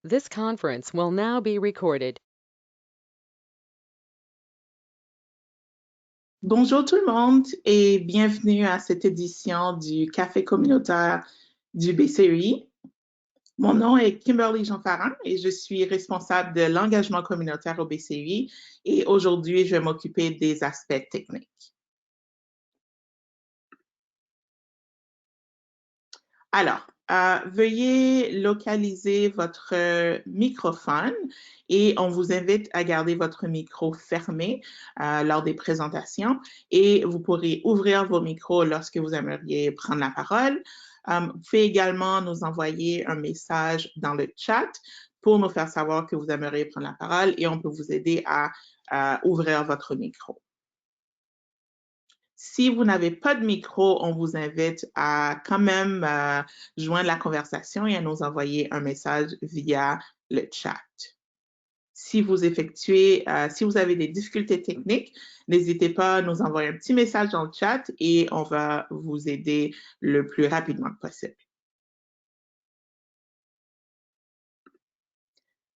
This conference will now be recorded. Bonjour tout le monde et bienvenue à cette édition du Café communautaire du BCEI. Mon nom est Kimberly Jean-Farrin et je suis responsable de l'engagement communautaire au BCEI et aujourd'hui, je vais m'occuper des aspects techniques. Alors, veuillez localiser votre microphone et on vous invite à garder votre micro fermé lors des présentations et vous pourrez ouvrir vos micros lorsque vous aimeriez prendre la parole. Vous pouvez également nous envoyer un message dans le chat pour nous faire savoir que vous aimeriez prendre la parole et on peut vous aider à ouvrir votre micro. Si vous n'avez pas de micro, on vous invite à quand même joindre la conversation et à nous envoyer un message via le chat. Si vous avez des difficultés techniques, n'hésitez pas à nous envoyer un petit message dans le chat et on va vous aider le plus rapidement possible.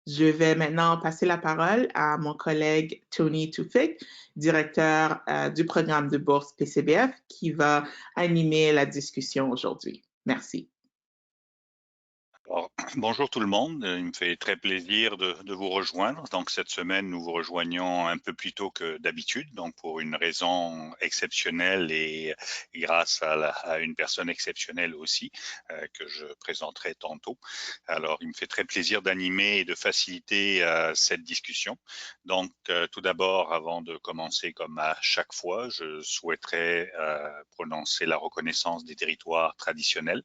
Je vais maintenant passer la parole à mon collègue Tony Tufik, directeur du programme de bourse PCBF, qui va animer la discussion aujourd'hui. Merci. Alors, bonjour tout le monde, il me fait très plaisir de vous rejoindre. Donc cette semaine, nous vous rejoignons un peu plus tôt que d'habitude, donc pour une raison exceptionnelle et grâce à une personne exceptionnelle aussi, que je présenterai tantôt. Alors, il me fait très plaisir d'animer et de faciliter cette discussion. Donc, tout d'abord, avant de commencer comme à chaque fois, je souhaiterais prononcer la reconnaissance des territoires traditionnels.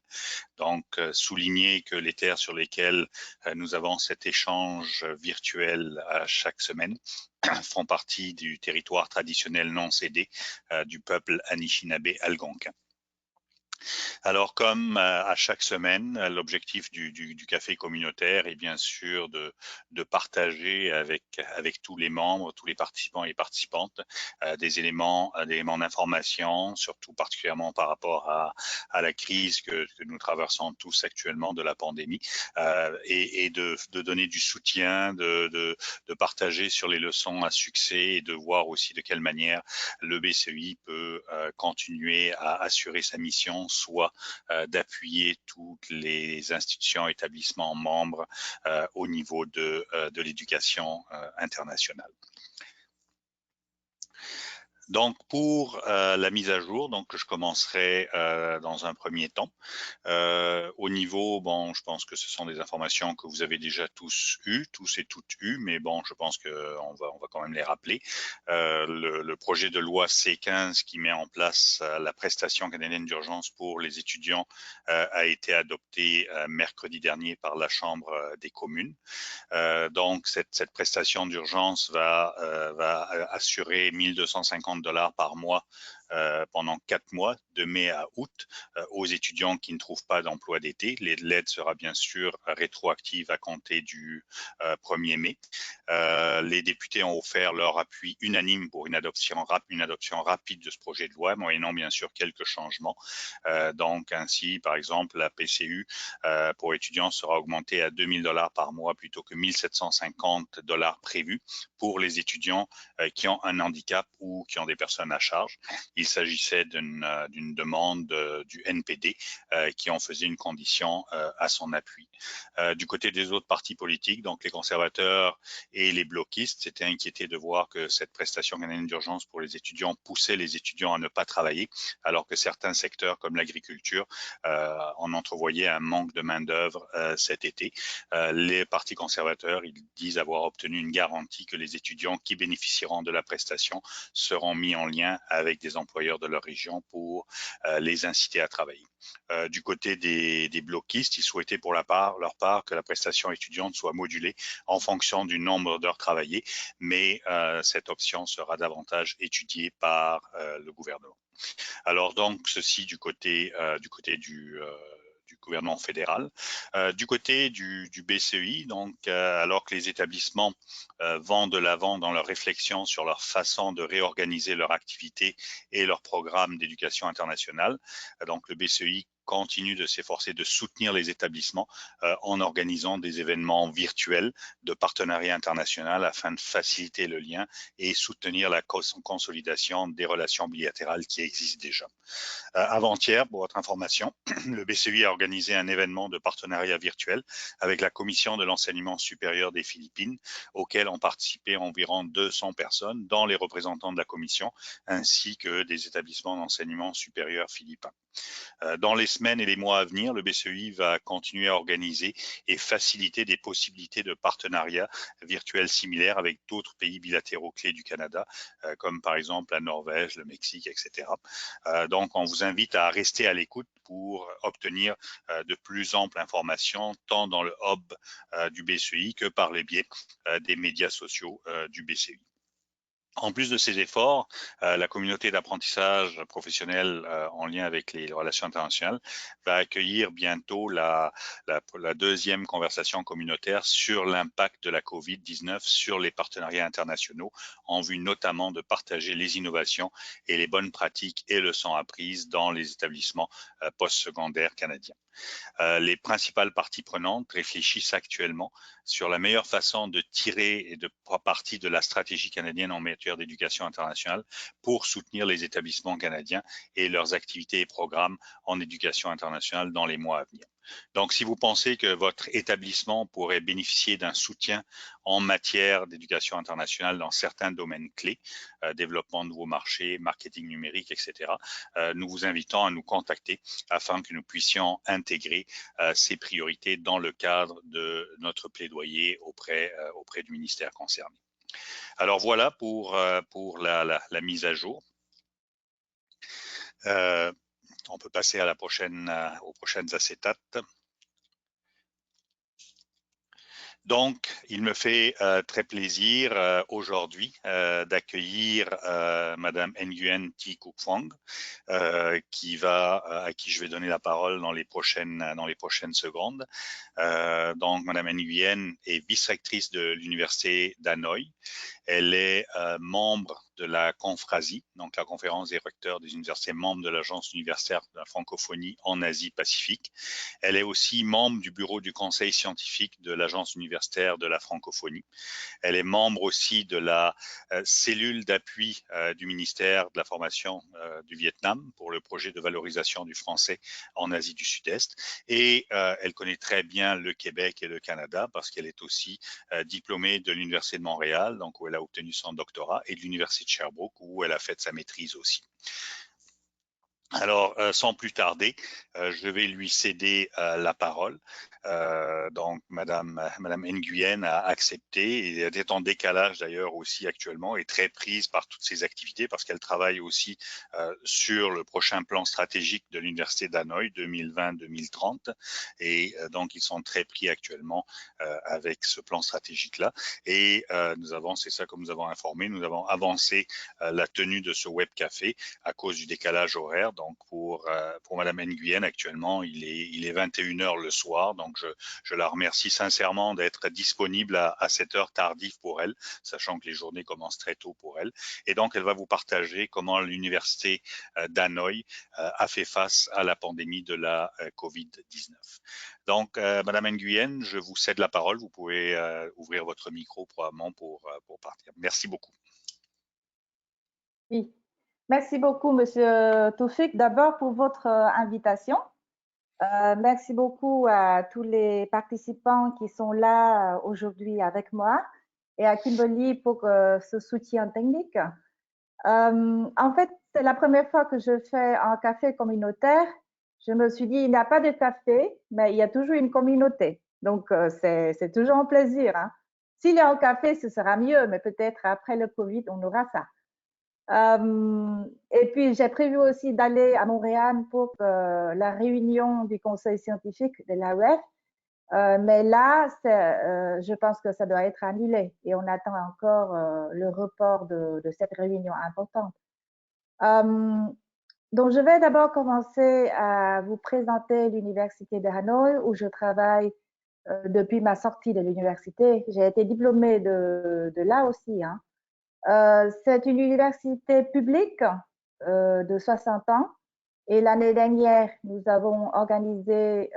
Donc, souligner que les terres sur lesquelles nous avons cet échange virtuel chaque semaine font partie du territoire traditionnel non cédé du peuple Anishinaabe-Algonquin. Alors, comme à chaque semaine, l'objectif du café communautaire est bien sûr de partager avec tous les membres, tous les participants et participantes, des éléments d'information, surtout particulièrement par rapport à la crise que nous traversons tous actuellement de la pandémie, et de donner du soutien, de partager sur les leçons à succès et de voir aussi de quelle manière le BCEI peut continuer à assurer sa mission, soit d'appuyer toutes les institutions, établissements membres au niveau de l'éducation internationale. Donc, pour la mise à jour, donc je commencerai dans un premier temps. Au niveau, bon, je pense que ce sont des informations que vous avez déjà tous et toutes eues, mais bon, je pense qu'on va quand même les rappeler. Le projet de loi C15 qui met en place la prestation canadienne d'urgence pour les étudiants a été adopté mercredi dernier par la Chambre des communes. Donc, cette prestation d'urgence va assurer 1 250 $ par mois pendant 4 mois, de mai à août, aux étudiants qui ne trouvent pas d'emploi d'été. L'aide sera bien sûr rétroactive à compter du 1er mai. Les députés ont offert leur appui unanime pour une adoption rapide de ce projet de loi, moyennant bien sûr quelques changements. Donc ainsi, par exemple, la PCU pour étudiants sera augmentée à 2 000 $ par mois plutôt que 1 750 $ prévus pour les étudiants qui ont un handicap ou qui ont des personnes à charge. Il s'agissait d'une demande du NPD qui en faisait une condition à son appui. Du côté des autres partis politiques, donc les conservateurs et les bloquistes s'étaient inquiétés de voir que cette prestation canadienne d'urgence pour les étudiants poussait les étudiants à ne pas travailler, alors que certains secteurs comme l'agriculture en entrevoyaient un manque de main-d'œuvre cet été. Les partis conservateurs, ils disent avoir obtenu une garantie que les étudiants qui bénéficieront de la prestation seront mis en lien avec des employeurs de leur région pour les inciter à travailler. Du côté des bloquistes, ils souhaitaient pour leur part que la prestation étudiante soit modulée en fonction du nombre d'heures travaillées, mais cette option sera davantage étudiée par le gouvernement. Alors donc, ceci du côté du gouvernement fédéral. Du côté du BCEI, donc alors que les établissements vont de l'avant dans leur réflexion sur leur façon de réorganiser leur activité et leur programme d'éducation internationale, donc le BCEI continue de s'efforcer de soutenir les établissements en organisant des événements virtuels de partenariat international afin de faciliter le lien et soutenir la consolidation des relations bilatérales qui existent déjà. Avant-hier, pour votre information, le BCEI a organisé un événement de partenariat virtuel avec la Commission de l'enseignement supérieur des Philippines, auquel ont participé environ 200 personnes, dont les représentants de la Commission, ainsi que des établissements d'enseignement supérieur philippins. Dans les semaines et les mois à venir, le BCEI va continuer à organiser et faciliter des possibilités de partenariat virtuel similaires avec d'autres pays bilatéraux clés du Canada, comme par exemple la Norvège, le Mexique, etc. Donc, on vous invite à rester à l'écoute pour obtenir de plus amples informations, tant dans le hub du BCEI que par les biais des médias sociaux du BCEI. En plus de ces efforts, la communauté d'apprentissage professionnel en lien avec les relations internationales va accueillir bientôt la deuxième conversation communautaire sur l'impact de la COVID-19 sur les partenariats internationaux, en vue notamment de partager les innovations et les bonnes pratiques et leçons apprises dans les établissements postsecondaires canadiens. Les principales parties prenantes réfléchissent actuellement sur la meilleure façon de tirer de parti de la stratégie canadienne en matière d'éducation internationale pour soutenir les établissements canadiens et leurs activités et programmes en éducation internationale dans les mois à venir. Donc, si vous pensez que votre établissement pourrait bénéficier d'un soutien en matière d'éducation internationale dans certains domaines clés, développement de nouveaux marchés, marketing numérique, etc., nous vous invitons à nous contacter afin que nous puissions intégrer ces priorités dans le cadre de notre plaidoyer auprès du ministère concerné. Alors voilà pour la mise à jour. On peut passer à la prochaine, aux prochaines acétates. Donc, il me fait très plaisir aujourd'hui d'accueillir Madame Nguyen Thi Cuc Phuong, à qui je vais donner la parole dans les prochaines secondes. Donc, Madame Nguyen est vice-rectrice de l'Université d'Hanoï. Elle est membre de la Confrasie, donc la conférence des recteurs des universités, membres de l'Agence universitaire de la francophonie en Asie-Pacifique. Elle est aussi membre du bureau du conseil scientifique de l'Agence universitaire de la francophonie. Elle est membre aussi de la cellule d'appui du ministère de la formation du Vietnam pour le projet de valorisation du français en Asie du Sud-Est. Et elle connaît très bien le Québec et le Canada parce qu'elle est aussi diplômée de l'Université de Montréal, donc où elle a obtenu son doctorat, et de l'Université de Sherbrooke où elle a fait sa maîtrise aussi. Alors, sans plus tarder, je vais lui céder la parole. Donc, Madame Nguyen a accepté et elle est en décalage d'ailleurs aussi actuellement et très prise par toutes ces activités parce qu'elle travaille aussi sur le prochain plan stratégique de l'Université d'Hanoï 2020-2030 et donc ils sont très pris actuellement avec ce plan stratégique-là. Et nous avons, c'est ça comme nous avons informé, nous avons avancé la tenue de ce web café à cause du décalage horaire. Donc pour Madame Nguyen actuellement, il est 21h le soir. Donc je la remercie sincèrement d'être disponible à cette heure tardive pour elle, sachant que les journées commencent très tôt pour elle. Et donc elle va vous partager comment l'université d'Hanoï a fait face à la pandémie de la COVID-19. Donc Madame Nguyen, je vous cède la parole. Vous pouvez ouvrir votre micro probablement pour partir. Merci beaucoup. Oui. Merci beaucoup, Monsieur Toufik, d'abord pour votre invitation. Merci beaucoup à tous les participants qui sont là aujourd'hui avec moi et à Kimberly pour ce soutien technique. En fait, c'est la première fois que je fais un café communautaire. Je me suis dit, il n'y a pas de café, mais il y a toujours une communauté. Donc, c'est toujours un plaisir. Hein. S'il y a un café, ce sera mieux, mais peut-être après le Covid, on aura ça. Et puis, j'ai prévu aussi d'aller à Montréal pour la réunion du conseil scientifique de l'AEF. Mais là, je pense que ça doit être annulé et on attend encore le report de cette réunion importante. Donc, je vais d'abord commencer à vous présenter l'Université de Hanoï où je travaille depuis ma sortie de l'université. J'ai été diplômée de là aussi, hein. C'est une université publique de 60 ans Et l'année dernière, nous avons organisé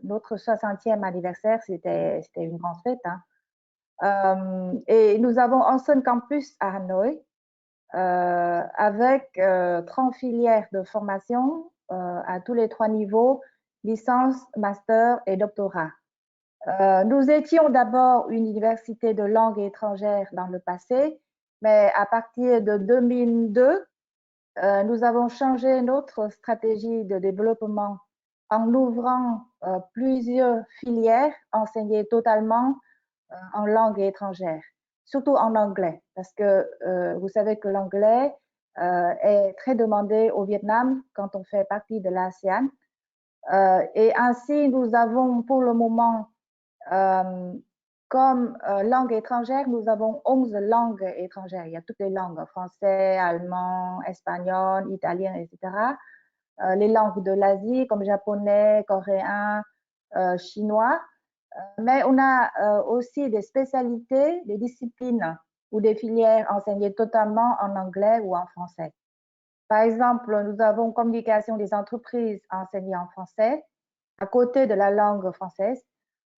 notre 60e anniversaire. C'était une grande fête. Hein. Et nous avons un seul campus à Hanoï avec 30 filières de formation à tous les 3 niveaux, licence, master et doctorat. Nous étions d'abord une université de langue étrangère dans le passé, mais à partir de 2002, nous avons changé notre stratégie de développement en ouvrant plusieurs filières enseignées totalement en langue étrangère, surtout en anglais, parce que vous savez que l'anglais est très demandé au Vietnam quand on fait partie de l'ASEAN. Et ainsi, nous avons pour le moment, comme langue étrangère, nous avons 11 langues étrangères. Il y a toutes les langues, français, allemand, espagnol, italien, etc. Les langues de l'Asie comme japonais, coréen, chinois. Mais on a aussi des spécialités, des disciplines ou des filières enseignées totalement en anglais ou en français. Par exemple, nous avons communication des entreprises enseignées en français, à côté de la langue française.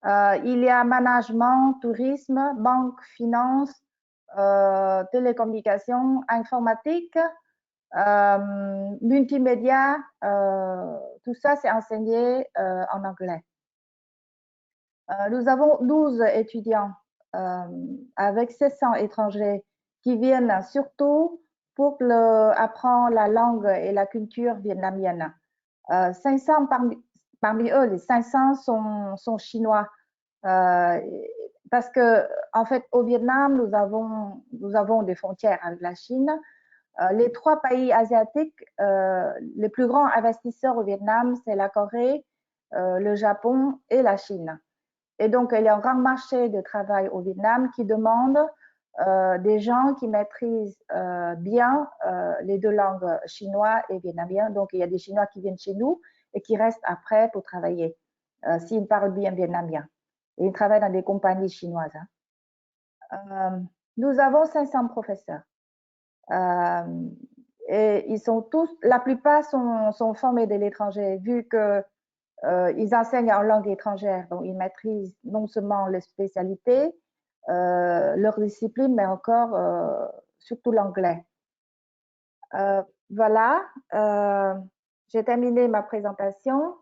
Il y a management, tourisme, banque, finance, télécommunications, informatique, multimédia, tout ça c'est enseigné en anglais. Nous avons 12 étudiants avec 700 étrangers qui viennent surtout pour apprendre la langue et la culture vietnamienne. 500 parmi eux, les 500 sont chinois. Parce que, en fait, au Vietnam, nous avons des frontières avec la Chine. Les 3 pays asiatiques, les plus grands investisseurs au Vietnam, c'est la Corée, le Japon et la Chine. Et donc, il y a un grand marché de travail au Vietnam qui demande des gens qui maîtrisent bien les 2 langues, chinois et vietnamien. Donc, il y a des Chinois qui viennent chez nous et qui restent après pour travailler, s'ils parlent bien vietnamien. Et ils travaillent dans des compagnies chinoises. Hein. Nous avons 500 professeurs. Et ils sont tous, la plupart sont formés de l'étranger, vu que ils enseignent en langue étrangère, donc ils maîtrisent non seulement les spécialités, leur discipline, mais encore surtout l'anglais. Voilà, j'ai terminé ma présentation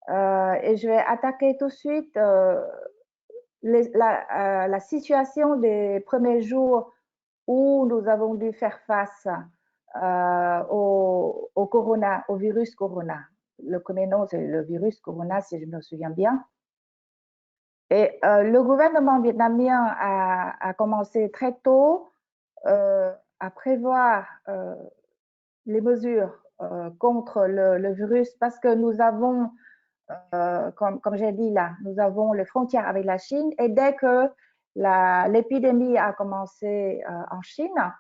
et je vais attaquer tout de suite la situation des premiers jours où nous avons dû faire face au corona, au virus corona. Le premier nom, c'est le virus corona, si je me souviens bien. Et le gouvernement vietnamien a commencé très tôt à prévoir les mesures contre le virus parce que nous avons, comme j'ai dit là, nous avons les frontières avec la Chine et dès que l'épidémie a commencé en Chine,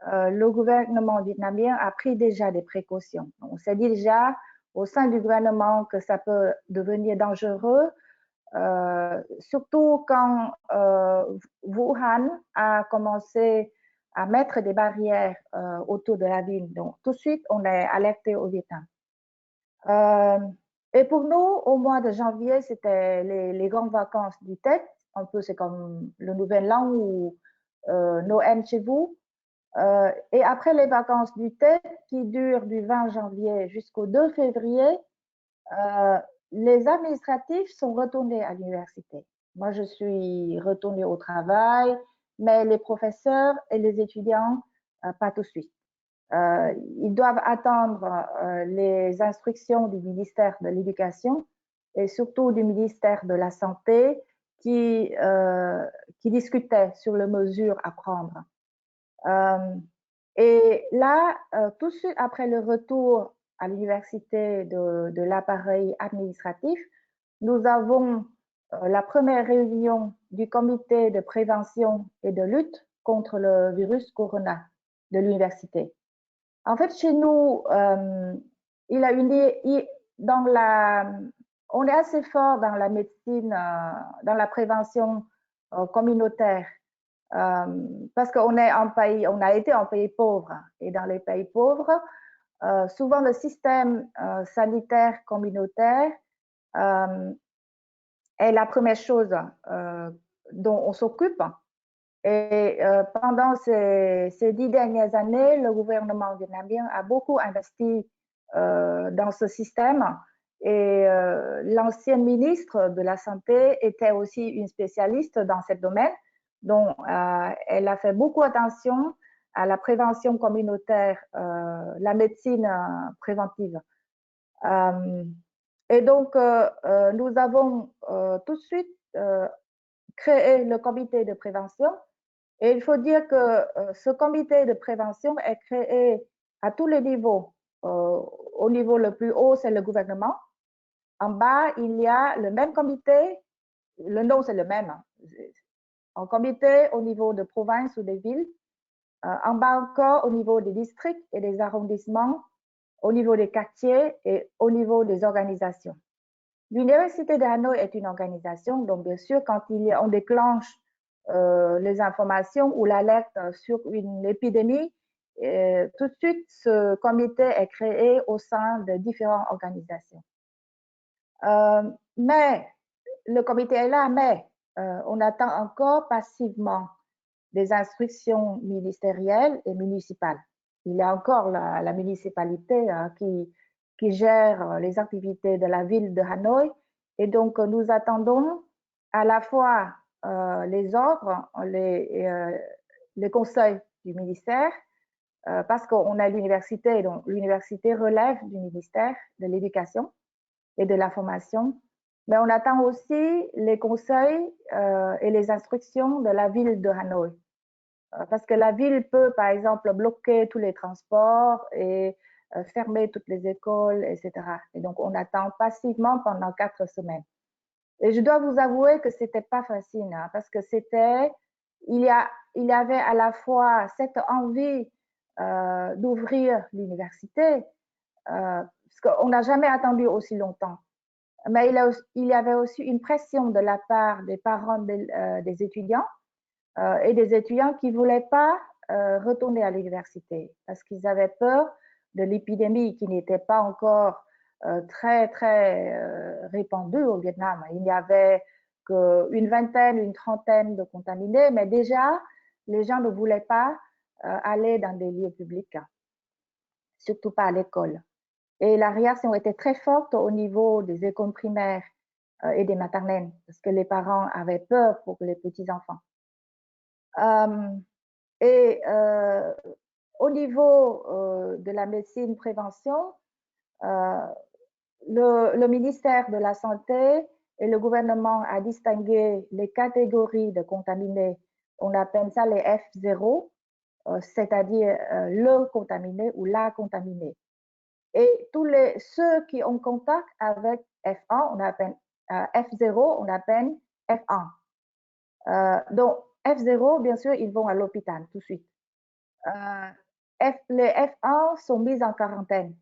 le gouvernement vietnamien a pris déjà des précautions. On s'est dit déjà au sein du gouvernement que ça peut devenir dangereux, surtout quand Wuhan a commencé à mettre des barrières autour de la ville. Donc, tout de suite, on est alerté au Vietnam. Et pour nous, au mois de janvier, c'était les grandes vacances du Tết. Un peu, c'est comme le Nouvel An ou Noël chez vous. Et après les vacances du Tết, qui durent du 20 janvier jusqu'au 2 février, les administratifs sont retournés à l'université. Moi, je suis retournée au travail, mais les professeurs et les étudiants, pas tout de suite. Ils doivent attendre les instructions du ministère de l'Éducation et surtout du ministère de la Santé qui discutaient sur les mesures à prendre. Et là, tout de suite après le retour à l'université de l'appareil administratif, nous avons la première réunion du comité de prévention et de lutte contre le virus corona de l'université. En fait, chez nous, on est assez fort dans la médecine, dans la prévention communautaire. Parce qu'on est un pays, on a été un pays pauvre et dans les pays pauvres, souvent le système sanitaire communautaire est la première chose dont on s'occupe. Et pendant ces 10 dernières années, le gouvernement vietnamien a beaucoup investi dans ce système. Et l'ancienne ministre de la Santé était aussi une spécialiste dans ce domaine. Donc, elle a fait beaucoup attention à la prévention communautaire, la médecine préventive. Et donc, nous avons tout de suite créé le comité de prévention. Et il faut dire que ce comité de prévention est créé à tous les niveaux. Au niveau le plus haut, c'est le gouvernement. En bas, il y a le même comité. Le nom, c'est le même. Un comité au niveau de province ou des villes. En bas encore, au niveau des districts et des arrondissements, au niveau des quartiers et au niveau des organisations. L'Université de Hanoï est une organisation, donc bien sûr, quand on déclenche les informations ou l'alerte sur une épidémie, tout de suite, ce comité est créé au sein de différentes organisations. Mais le comité est là, mais on attend encore passivement des instructions ministérielles et municipales. Il y a encore la municipalité qui gère les activités de la ville de Hanoï. Et donc, nous attendons à la fois les ordres, les conseils du ministère, parce qu'on a l'université, donc l'université relève du ministère de l'Éducation et de la Formation. Mais on attend aussi les conseils et les instructions de la ville de Hanoï. Parce que la ville peut, par exemple, bloquer tous les transports et fermer toutes les écoles, etc. Et donc, on attend passivement pendant 4 semaines. Et je dois vous avouer que c'était pas facile, hein, parce que il y avait à la fois cette envie d'ouvrir l'université, parce qu'on n'a jamais attendu aussi longtemps. Mais il y avait aussi une pression de la part des parents des étudiants et des étudiants qui ne voulaient pas retourner à l'université parce qu'ils avaient peur de l'épidémie qui n'était pas encore très, très répandue au Vietnam. Il n'y avait qu'une vingtaine, une trentaine de contaminés, mais déjà, les gens ne voulaient pas aller dans des lieux publics, surtout pas à l'école. Et la réaction était très forte au niveau des écoles primaires et des maternelles, parce que les parents avaient peur pour les petits-enfants. Et au niveau de la médecine prévention, le ministère de la Santé et le gouvernement a distingué les catégories de contaminés. On appelle ça les F0, c'est-à-dire le contaminé ou la contaminée. Et ceux qui ont contact avec F1, on appelle F0, on appelle F1. Donc, F0, bien sûr, ils vont à l'hôpital tout de suite. Les F1 sont mis en quarantaine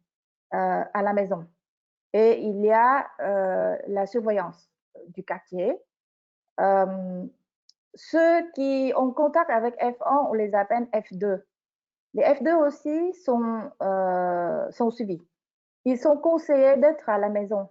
à la maison. Et il y a la surveillance du quartier. Ceux qui ont contact avec F1, on les appelle F2. Les F2 aussi sont suivis. Ils sont conseillés d'être à la maison.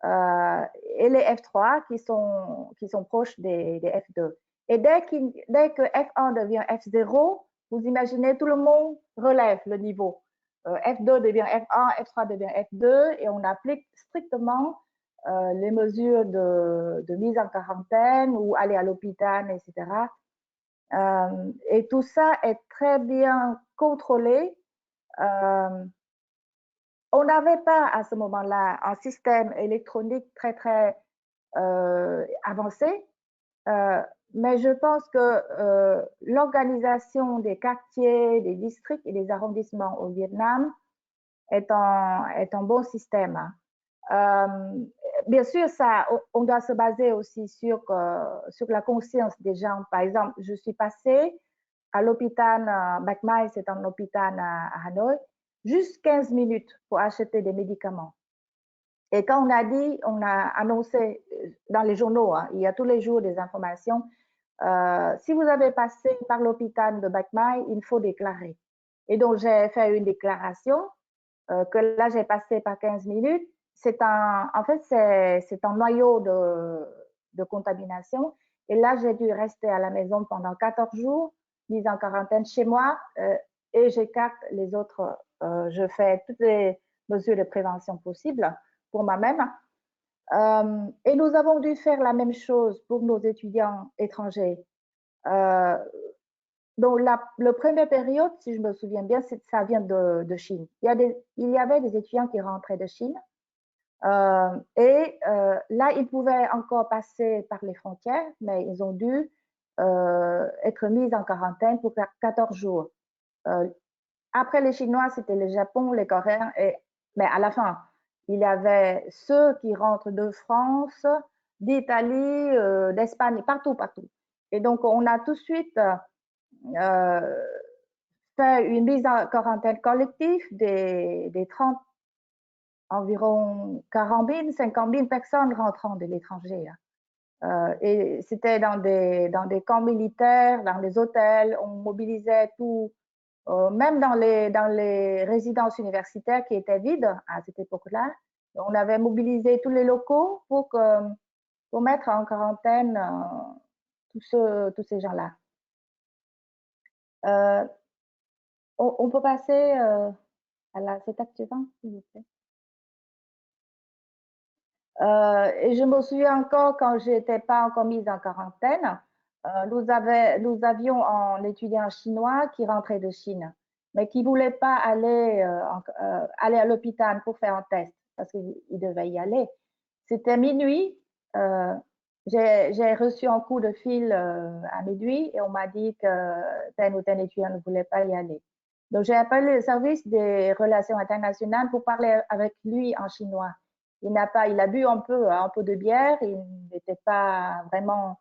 Et les F3 qui sont proches des F2. Et dès que F1 devient F0, vous imaginez, tout le monde relève le niveau. F2 devient F1, F3 devient F2, et on applique strictement les mesures de mise en quarantaine ou aller à l'hôpital, etc. Et tout ça est très bien contrôlé. On n'avait pas à ce moment-là un système électronique très, très avancé, mais je pense que l'organisation des quartiers, des districts et des arrondissements au Vietnam est un bon système. Bien sûr, on doit se baser aussi sur la conscience des gens. Par exemple, je suis passée à l'hôpital Bạch Mai, c'est un hôpital à Hanoï, juste 15 minutes pour acheter des médicaments. Et quand on a annoncé dans les journaux, hein, il y a tous les jours des informations, si vous avez passé par l'hôpital de Bạch Mai, il faut déclarer. Et donc, j'ai fait une déclaration que là, j'ai passé par 15 minutes. En fait, c'est un noyau de contamination. Et là, j'ai dû rester à la maison pendant 14 jours, mise en quarantaine chez moi, et j'écarte les autres. Je fais toutes les mesures de prévention possibles pour moi-même. Et nous avons dû faire la même chose pour nos étudiants étrangers. Donc, la première période, si je me souviens bien, ça vient de Chine. Il y avait des étudiants qui rentraient de Chine. Là, ils pouvaient encore passer par les frontières, mais ils ont dû être mis en quarantaine pour 14 jours. Après les Chinois, c'était le Japon, les Coréens, mais à la fin, il y avait ceux qui rentrent de France, d'Italie, d'Espagne, partout. Et donc, on a tout de suite fait une mise en quarantaine collective des 30, environ 40 000, 50 000 personnes rentrant de l'étranger. Et c'était dans des camps militaires, dans les hôtels, on mobilisait tout, même dans les résidences universitaires qui étaient vides à cette époque-là. On avait mobilisé tous les locaux pour mettre en quarantaine tous ces gens-là. On peut passer à cette étape suivante, s'il vous plaît. Et je me souviens encore quand je n'étais pas encore mise en quarantaine, nous avions un étudiant chinois qui rentrait de Chine, mais qui ne voulait pas aller à l'hôpital pour faire un test, parce qu'il devait y aller. C'était minuit. J'ai reçu un coup de fil à minuit et on m'a dit que tel ou tel étudiant ne voulait pas y aller. Donc, j'ai appelé le service des relations internationales pour parler avec lui en chinois. Il a bu un peu de bière, il n'était pas vraiment,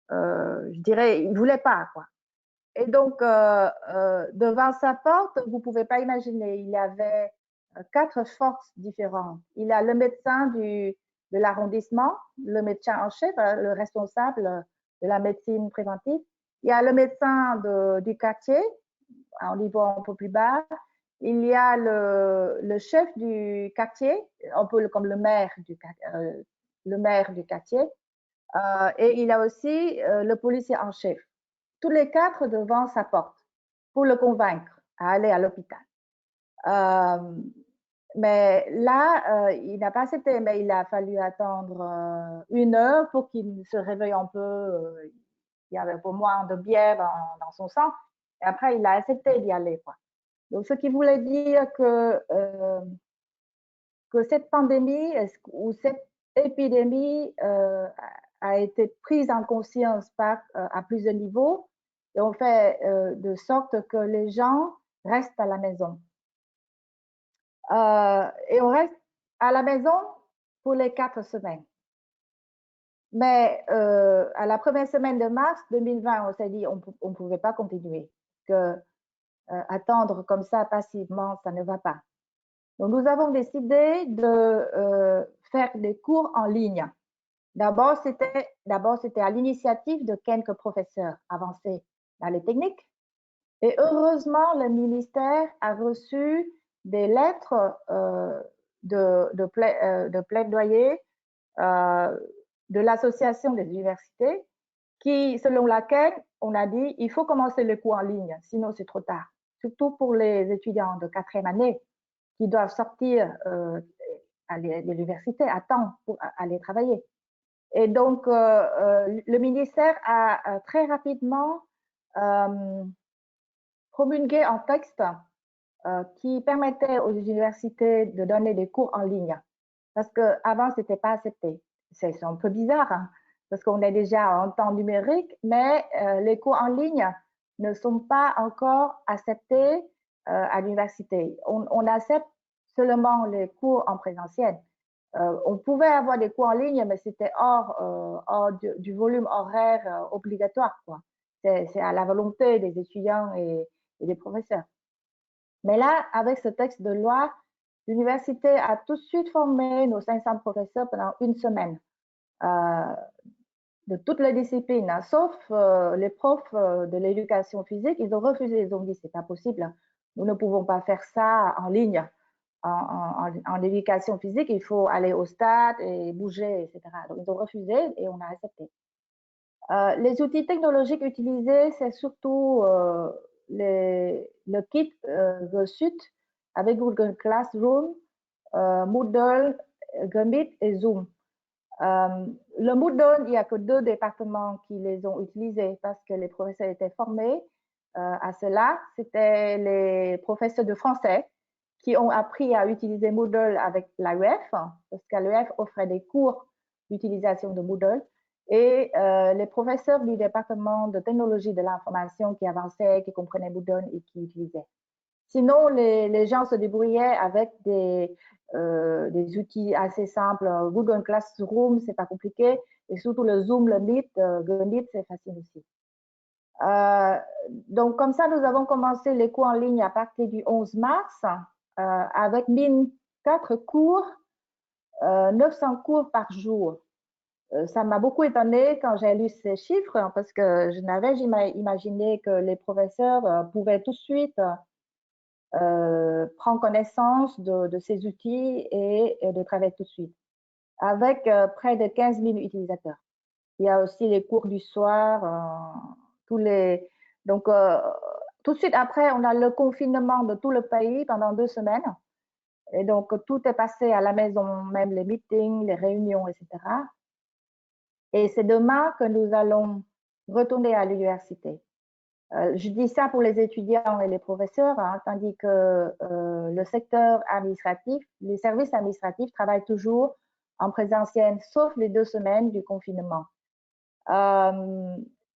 je dirais, il ne voulait pas, quoi. Et donc, devant sa porte, vous ne pouvez pas imaginer, il y avait 4 forces différentes. Il y a le médecin de l'arrondissement, le médecin en chef, le responsable de la médecine préventive. Il y a le médecin du quartier, à un niveau un peu plus bas. Il y a le chef du quartier, un peu comme le maire du quartier. Et il y a aussi le policier en chef. Tous les 4 devant sa porte pour le convaincre à aller à l'hôpital. Mais là, il n'a pas accepté, mais il a fallu attendre 1 heure pour qu'il se réveille un peu. Il y avait un peu moins de bière dans son sang. Et après, il a accepté d'y aller, quoi. Donc, ce qui voulait dire que cette pandémie ou cette épidémie a été prise en conscience à plusieurs niveaux et on fait de sorte que les gens restent à la maison. Et on reste à la maison pour les 4 semaines. Mais à la première semaine de mars 2020, on s'est dit on ne pouvait pas continuer, que attendre comme ça passivement, ça ne va pas. Donc, nous avons décidé de faire des cours en ligne. D'abord, c'était à l'initiative de quelques professeurs avancés dans les techniques. Et heureusement, le ministère a reçu des lettres de plaidoyer de l'association des universités selon laquelle on a dit il faut commencer les cours en ligne, sinon c'est trop tard. Surtout pour les étudiants de 4e année qui doivent sortir à l'université à temps pour aller travailler. Et donc, le ministère a très rapidement promulgué un texte qui permettait aux universités de donner des cours en ligne. Parce qu'avant, ce n'était pas accepté. C'est un peu bizarre, hein, parce qu'on est déjà en temps numérique, mais les cours en ligne ne sont pas encore acceptés à l'université. On accepte seulement les cours en présentiel. On pouvait avoir des cours en ligne, mais c'était hors du volume horaire obligatoire, quoi. C'est à la volonté des étudiants et des professeurs. Mais là, avec ce texte de loi, l'université a tout de suite formé nos 500 professeurs pendant 1 semaine de toutes les disciplines, hein, sauf les profs de l'éducation physique. Ils ont refusé, ils ont dit c'est pas possible, nous ne pouvons pas faire ça en ligne. en éducation physique, il faut aller au stade et bouger, etc. Donc, ils ont refusé et on a accepté. Les outils technologiques utilisés, c'est surtout le kit GoSuite avec Google Classroom, Moodle, Gambit et Zoom. Le Moodle, il n'y a que 2 départements qui les ont utilisés parce que les professeurs étaient formés à cela. C'était les professeurs de français qui ont appris à utiliser Moodle avec l'AEF, parce qu'l'AEF offrait des cours d'utilisation de Moodle, et les professeurs du département de technologie de l'information qui avançaient, qui comprenaient Moodle et qui utilisaient. Sinon, les gens se débrouillaient avec des outils assez simples. Google Classroom, c'est pas compliqué. Et surtout le Zoom, le Meet, Meet, c'est facile aussi. Donc, comme ça, nous avons commencé les cours en ligne à partir du 11 mars avec 1004 cours, 900 cours par jour. Ça m'a beaucoup étonnée quand j'ai lu ces chiffres parce que je n'avais jamais imaginé que les professeurs pouvaient tout de suite prendre connaissance de ces outils et de travailler tout de suite, avec près de 15 000 utilisateurs. Il y a aussi les cours du soir, donc tout de suite après, on a le confinement de tout le pays pendant 2 semaines. Et donc, tout est passé à la maison, même les meetings, les réunions, etc. Et c'est demain que nous allons retourner à l'université. Je dis ça pour les étudiants et les professeurs, hein, tandis que le secteur administratif, les services administratifs travaillent toujours en présentiel, sauf les 2 semaines du confinement.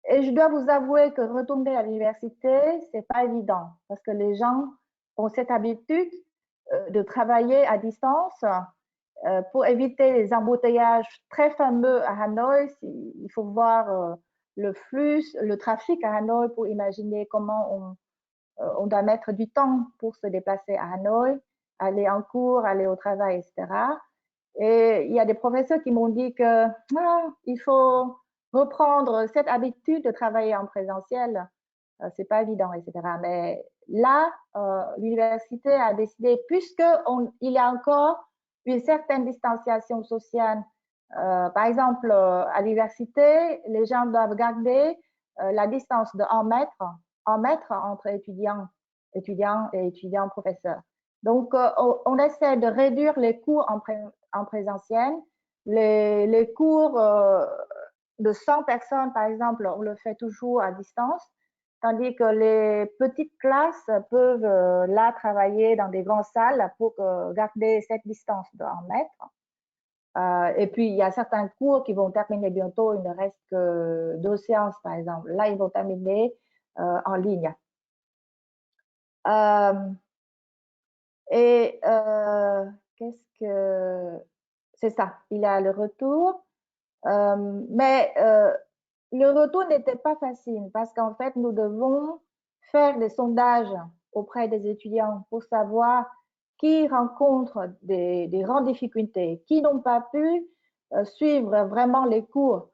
Et je dois vous avouer que retourner à l'université, c'est pas évident, parce que les gens ont cette habitude de travailler à distance. Pour éviter les embouteillages très fameux à Hanoï, il faut voir le flux, le trafic à Hanoï pour imaginer comment on doit mettre du temps pour se déplacer à Hanoï, aller en cours, aller au travail, etc. Et il y a des professeurs qui m'ont dit que il faut reprendre cette habitude de travailler en présentiel. C'est pas évident, etc. Mais là, l'université a décidé, puisqu'il y a encore une certaine distanciation sociale. Par exemple, à l'université, les gens doivent garder la distance de 1 mètre entre étudiants et étudiants professeurs. Donc, on essaie de réduire les cours en présentiel. Les cours de 100 personnes, par exemple, on le fait toujours à distance, tandis que les petites classes peuvent là travailler dans des grandes salles pour garder cette distance de 1 mètre. Et puis, il y a certains cours qui vont terminer bientôt, il ne reste que 2 séances, par exemple. Là, ils vont terminer en ligne. Qu'est-ce que... C'est ça, il y a le retour. Mais le retour n'était pas facile parce qu'en fait, nous devons faire des sondages auprès des étudiants pour savoir qui rencontrent des grandes difficultés, qui n'ont pas pu suivre vraiment les cours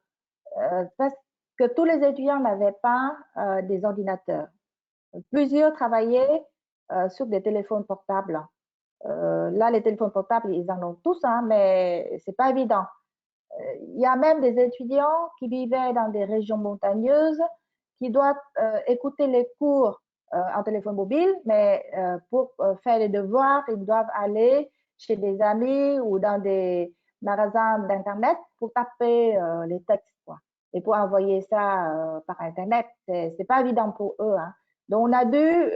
parce que tous les étudiants n'avaient pas des ordinateurs. Plusieurs travaillaient sur des téléphones portables. Là, les téléphones portables, ils en ont tous, hein, mais c'est pas évident. Il y a même des étudiants qui vivaient dans des régions montagneuses qui doivent écouter les cours en téléphone mobile, mais pour faire les devoirs, ils doivent aller chez des amis ou dans des magasins d'Internet pour taper les textes, quoi. Et pour envoyer ça par Internet, c'est pas évident pour eux, hein. Donc, on a dû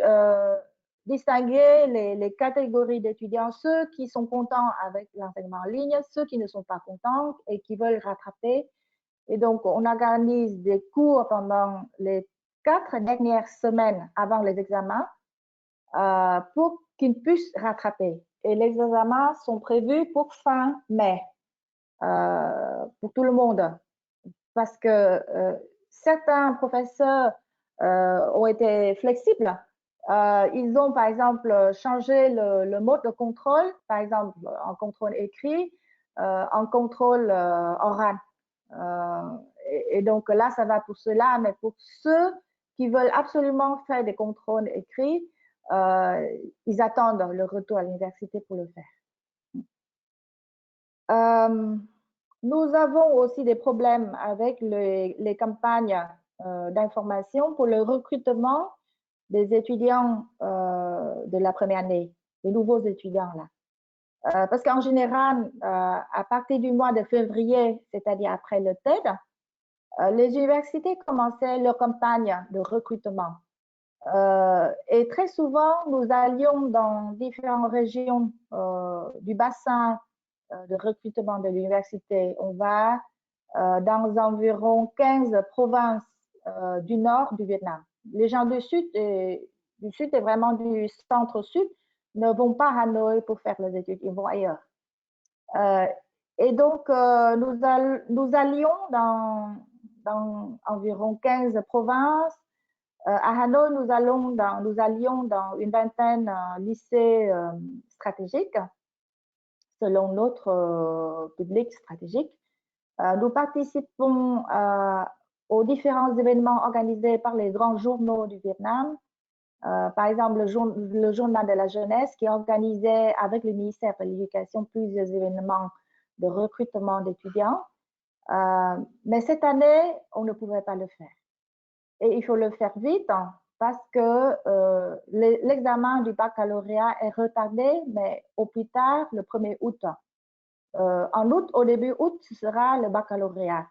distinguer les catégories d'étudiants, ceux qui sont contents avec l'enseignement en ligne, ceux qui ne sont pas contents et qui veulent rattraper. Et donc, on organise des cours pendant les 4 dernières semaines avant les examens pour qu'ils puissent rattraper. Et les examens sont prévus pour fin mai, pour tout le monde. Parce que certains professeurs ont été flexibles. Ils ont, par exemple, changé le mode de contrôle, par exemple, en contrôle écrit, en contrôle oral. Et donc là, ça va pour cela, mais pour ceux qui veulent absolument faire des contrôles écrits, ils attendent le retour à l'université pour le faire. Nous avons aussi des problèmes avec les campagnes d'information pour le recrutement des étudiants de la première année, des nouveaux étudiants là. Parce qu'en général, à partir du mois de février, c'est-à-dire après le TED, les universités commençaient leur campagne de recrutement. Et très souvent, nous allions dans différentes régions du bassin de recrutement de l'université. On va dans environ 15 provinces du nord du Vietnam. Les gens du sud et vraiment du centre-sud ne vont pas à Hanoï pour faire les études, ils vont ailleurs. Et donc, nous allions dans environ 15 provinces. À Hanoï, nous allions dans une vingtaine de lycées stratégiques, selon notre public stratégique. Nous participons aux différents événements organisés par les grands journaux du Vietnam. Par exemple, le journal de la jeunesse qui organisait avec le ministère de l'Éducation plusieurs événements de recrutement d'étudiants. Mais cette année, on ne pouvait pas le faire. Et il faut le faire vite parce que l'examen du baccalauréat est retardé, mais au plus tard, le 1er août. En août, au début août, ce sera le baccalauréat.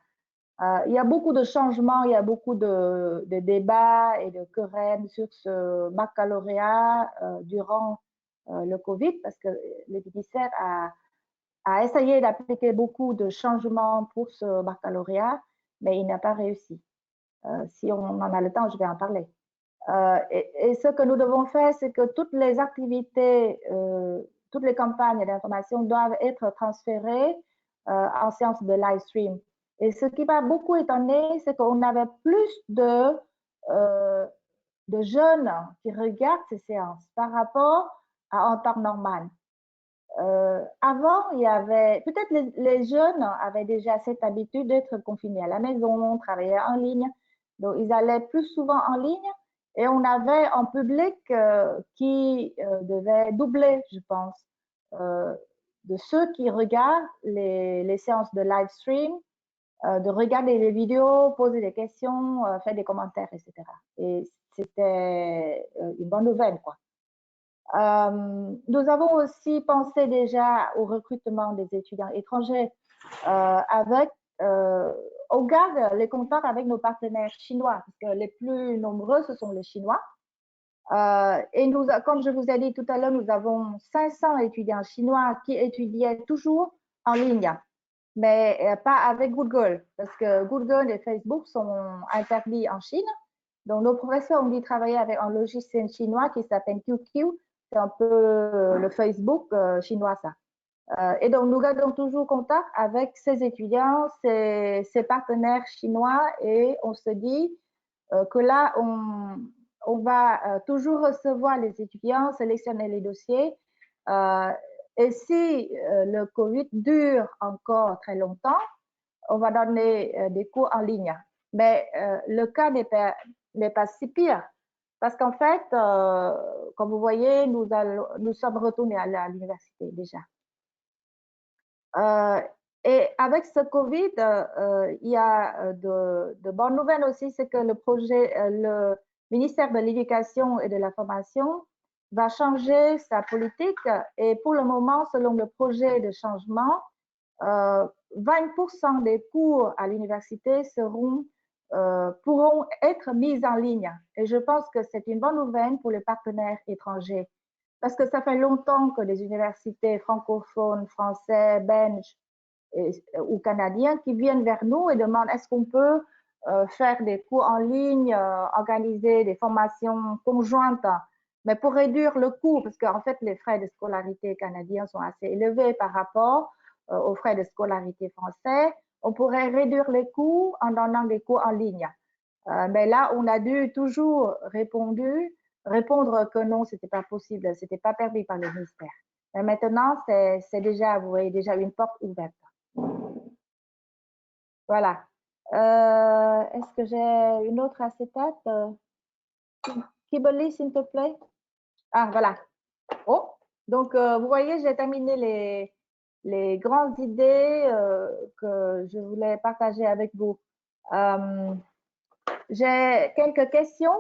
Il y a beaucoup de changements, il y a beaucoup de débats et de querelles sur ce baccalauréat durant le Covid, parce que le ministère a essayé d'appliquer beaucoup de changements pour ce baccalauréat, mais il n'a pas réussi. Si on en a le temps, je vais en parler. Et ce que nous devons faire, c'est que toutes les activités, toutes les campagnes d'information doivent être transférées en séance de live stream. Et ce qui m'a beaucoup étonné, c'est qu'on avait plus de jeunes qui regardent ces séances par rapport à en temps normal. Avant, il y avait peut-être les jeunes avaient déjà cette habitude d'être confinés à la maison, travailler en ligne, donc ils allaient plus souvent en ligne. Et on avait un public qui devait doubler, je pense, de ceux qui regardent les séances de live stream, de regarder les vidéos, poser des questions, faire des commentaires, etc. Et c'était une bonne nouvelle, quoi. Nous avons aussi pensé déjà au recrutement des étudiants étrangers avec on garde les contacts avec nos partenaires chinois, parce que les plus nombreux, ce sont les Chinois. Et comme je vous ai dit tout à l'heure, nous avons 500 étudiants chinois qui étudiaient toujours en ligne, mais pas avec Google, parce que Google et Facebook sont interdits en Chine. Donc, nos professeurs ont dû travailler avec un logiciel chinois qui s'appelle QQ. C'est un peu le Facebook chinois, ça. Et donc, nous gardons toujours contact avec ces étudiants, ces partenaires chinois, et on se dit que là, on va toujours recevoir les étudiants, sélectionner les dossiers. Et si le Covid dure encore très longtemps, on va donner des cours en ligne. Mais le cas n'est pas si pire. Parce qu'en fait, comme vous voyez, nous sommes retournés à l'université déjà. Et avec ce Covid, il y a de bonnes nouvelles aussi, c'est que le ministère de l'Éducation et de la Formation va changer sa politique. Et pour le moment, selon le projet de changement, 20% des cours à l'université pourront être mis en ligne. Et je pense que c'est une bonne nouvelle pour les partenaires étrangers. Parce que ça fait longtemps que les universités francophones, français, belges ou canadiens qui viennent vers nous et demandent est-ce qu'on peut faire des cours en ligne, organiser des formations conjointes, mais pour réduire le coût, parce qu'en fait, les frais de scolarité canadiens sont assez élevés par rapport aux frais de scolarité français, on pourrait réduire les coûts en donnant des cours en ligne. Mais là, on a dû toujours répondre que non, c'était pas possible, c'était pas permis par le ministère. Mais maintenant, c'est déjà, vous voyez, déjà une porte ouverte. Voilà. Est-ce que j'ai une autre acétate? Kimberly, s'il te plaît. Ah, voilà. Oh, donc vous voyez, j'ai terminé les grandes idées que je voulais partager avec vous. J'ai quelques questions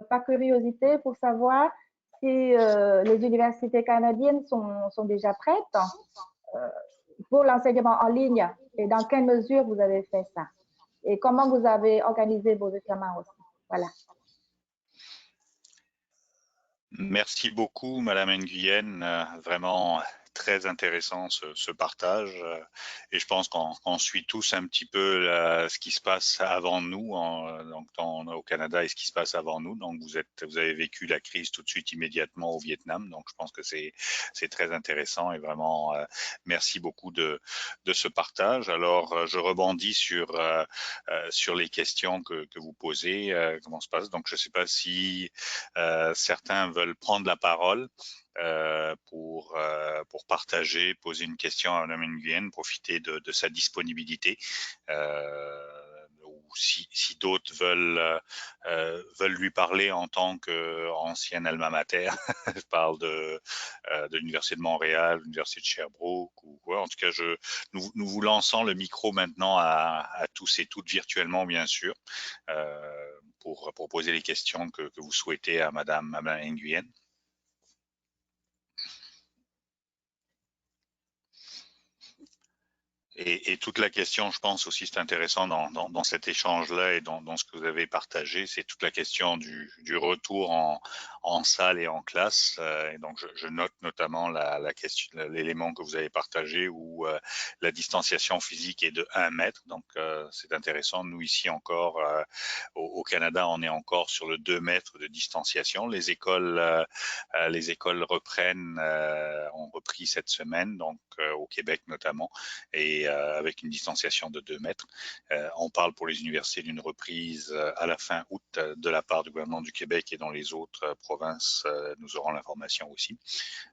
par curiosité pour savoir si les universités canadiennes sont déjà prêtes pour l'enseignement en ligne et dans quelle mesure vous avez fait ça et comment vous avez organisé vos examens aussi. Voilà. Merci beaucoup, Madame Nguyen. Vraiment très intéressant ce partage. Et je pense qu'on suit tous un petit peu ce qui se passe avant nous donc au Canada et ce qui se passe avant nous. Donc vous avez vécu la crise tout de suite immédiatement au Vietnam. Donc je pense que c'est très intéressant et vraiment merci beaucoup de ce partage. Alors je rebondis sur les questions que vous posez. Comment se passe? Donc je ne sais pas si certains veulent prendre la parole pour partager, poser une question à Mme Nguyen, profiter de sa disponibilité. Ou si d'autres veulent lui parler en tant qu'ancienne alma mater, je parle de l'Université de Montréal, l'Université de Sherbrooke, ou quoi. En tout cas, nous vous lançons le micro maintenant à tous et toutes virtuellement, bien sûr, pour poser les questions que vous souhaitez à Madame Nguyen. Et toute la question, je pense aussi, c'est intéressant dans cet échange-là et dans ce que vous avez partagé, c'est toute la question du retour en salle et en classe. Et donc, je note notamment la question, l'élément que vous avez partagé où la distanciation physique est de 1 mètre. Donc, c'est intéressant. Nous, ici encore, au Canada, on est encore sur le 2 mètres de distanciation. Les écoles reprennent, ont repris cette semaine, donc au Québec notamment, et avec une distanciation de 2 mètres. On parle pour les universités d'une reprise à la fin août de la part du gouvernement du Québec, et dans les autres provinces, nous aurons l'information aussi.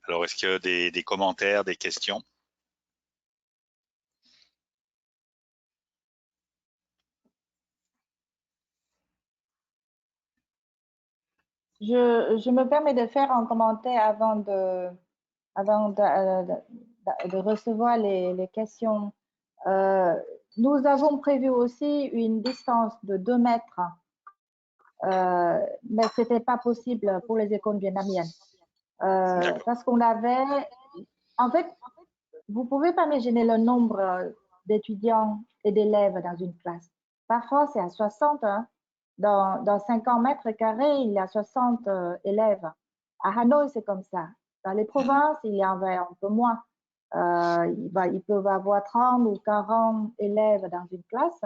Alors, est-ce qu'il y a des commentaires, des questions? Je me permets de faire un commentaire avant de recevoir les questions. Nous avons prévu aussi une distance de 2 mètres, mais ce n'était pas possible pour les écoles vietnamiennes. Parce qu'on avait, en fait, vous ne pouvez pas imaginer le nombre d'étudiants et d'élèves dans une classe. Parfois, c'est à 60. Hein. Dans 50 mètres carrés, il y a 60 élèves. À Hanoï, c'est comme ça. Dans les provinces, il y en avait un peu moins. Ils peuvent avoir 30 ou 40 élèves dans une classe.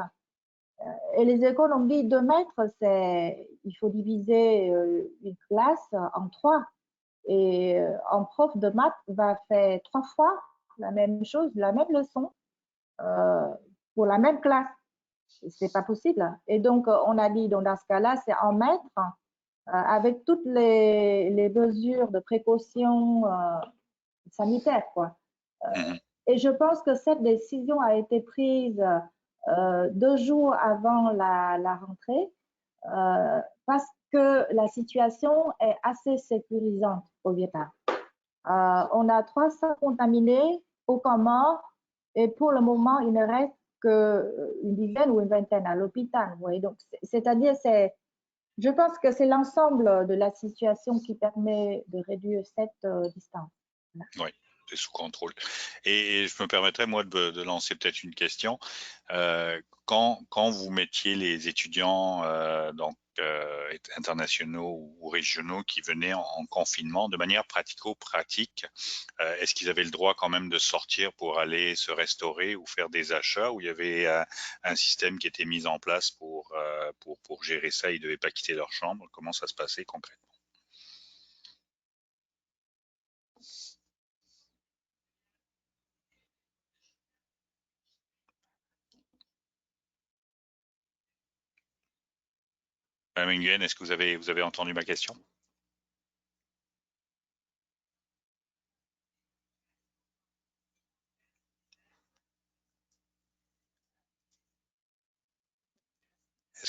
Et les écoles ont dit 2 mètres, il faut diviser une classe en 3. Et un prof de maths va faire 3 fois la même chose, la même leçon pour la même classe. C'est pas possible. Et donc, on a dit, dans ce cas-là, c'est 1 mètre avec toutes les mesures de précaution sanitaire, quoi. Et je pense que cette décision a été prise 2 jours avant la rentrée parce que la situation est assez sécurisante au Vietnam. On a 300 contaminés, aucun mort, et pour le moment, il ne reste qu'une dizaine ou une vingtaine à l'hôpital. Vous voyez, donc, c'est-à-dire, je pense que c'est l'ensemble de la situation qui permet de réduire cette distance. Voilà. Oui, c'est sous contrôle. Et je me permettrais, moi, de lancer peut-être une question. Quand vous mettiez les étudiants internationaux ou régionaux qui venaient en confinement, de manière pratico-pratique, est-ce qu'ils avaient le droit quand même de sortir pour aller se restaurer ou faire des achats, ou il y avait un système qui était mis en place pour gérer ça, ils ne devaient pas quitter leur chambre? Comment ça se passait concrètement? Madame Nguyen, est-ce que vous avez entendu ma question?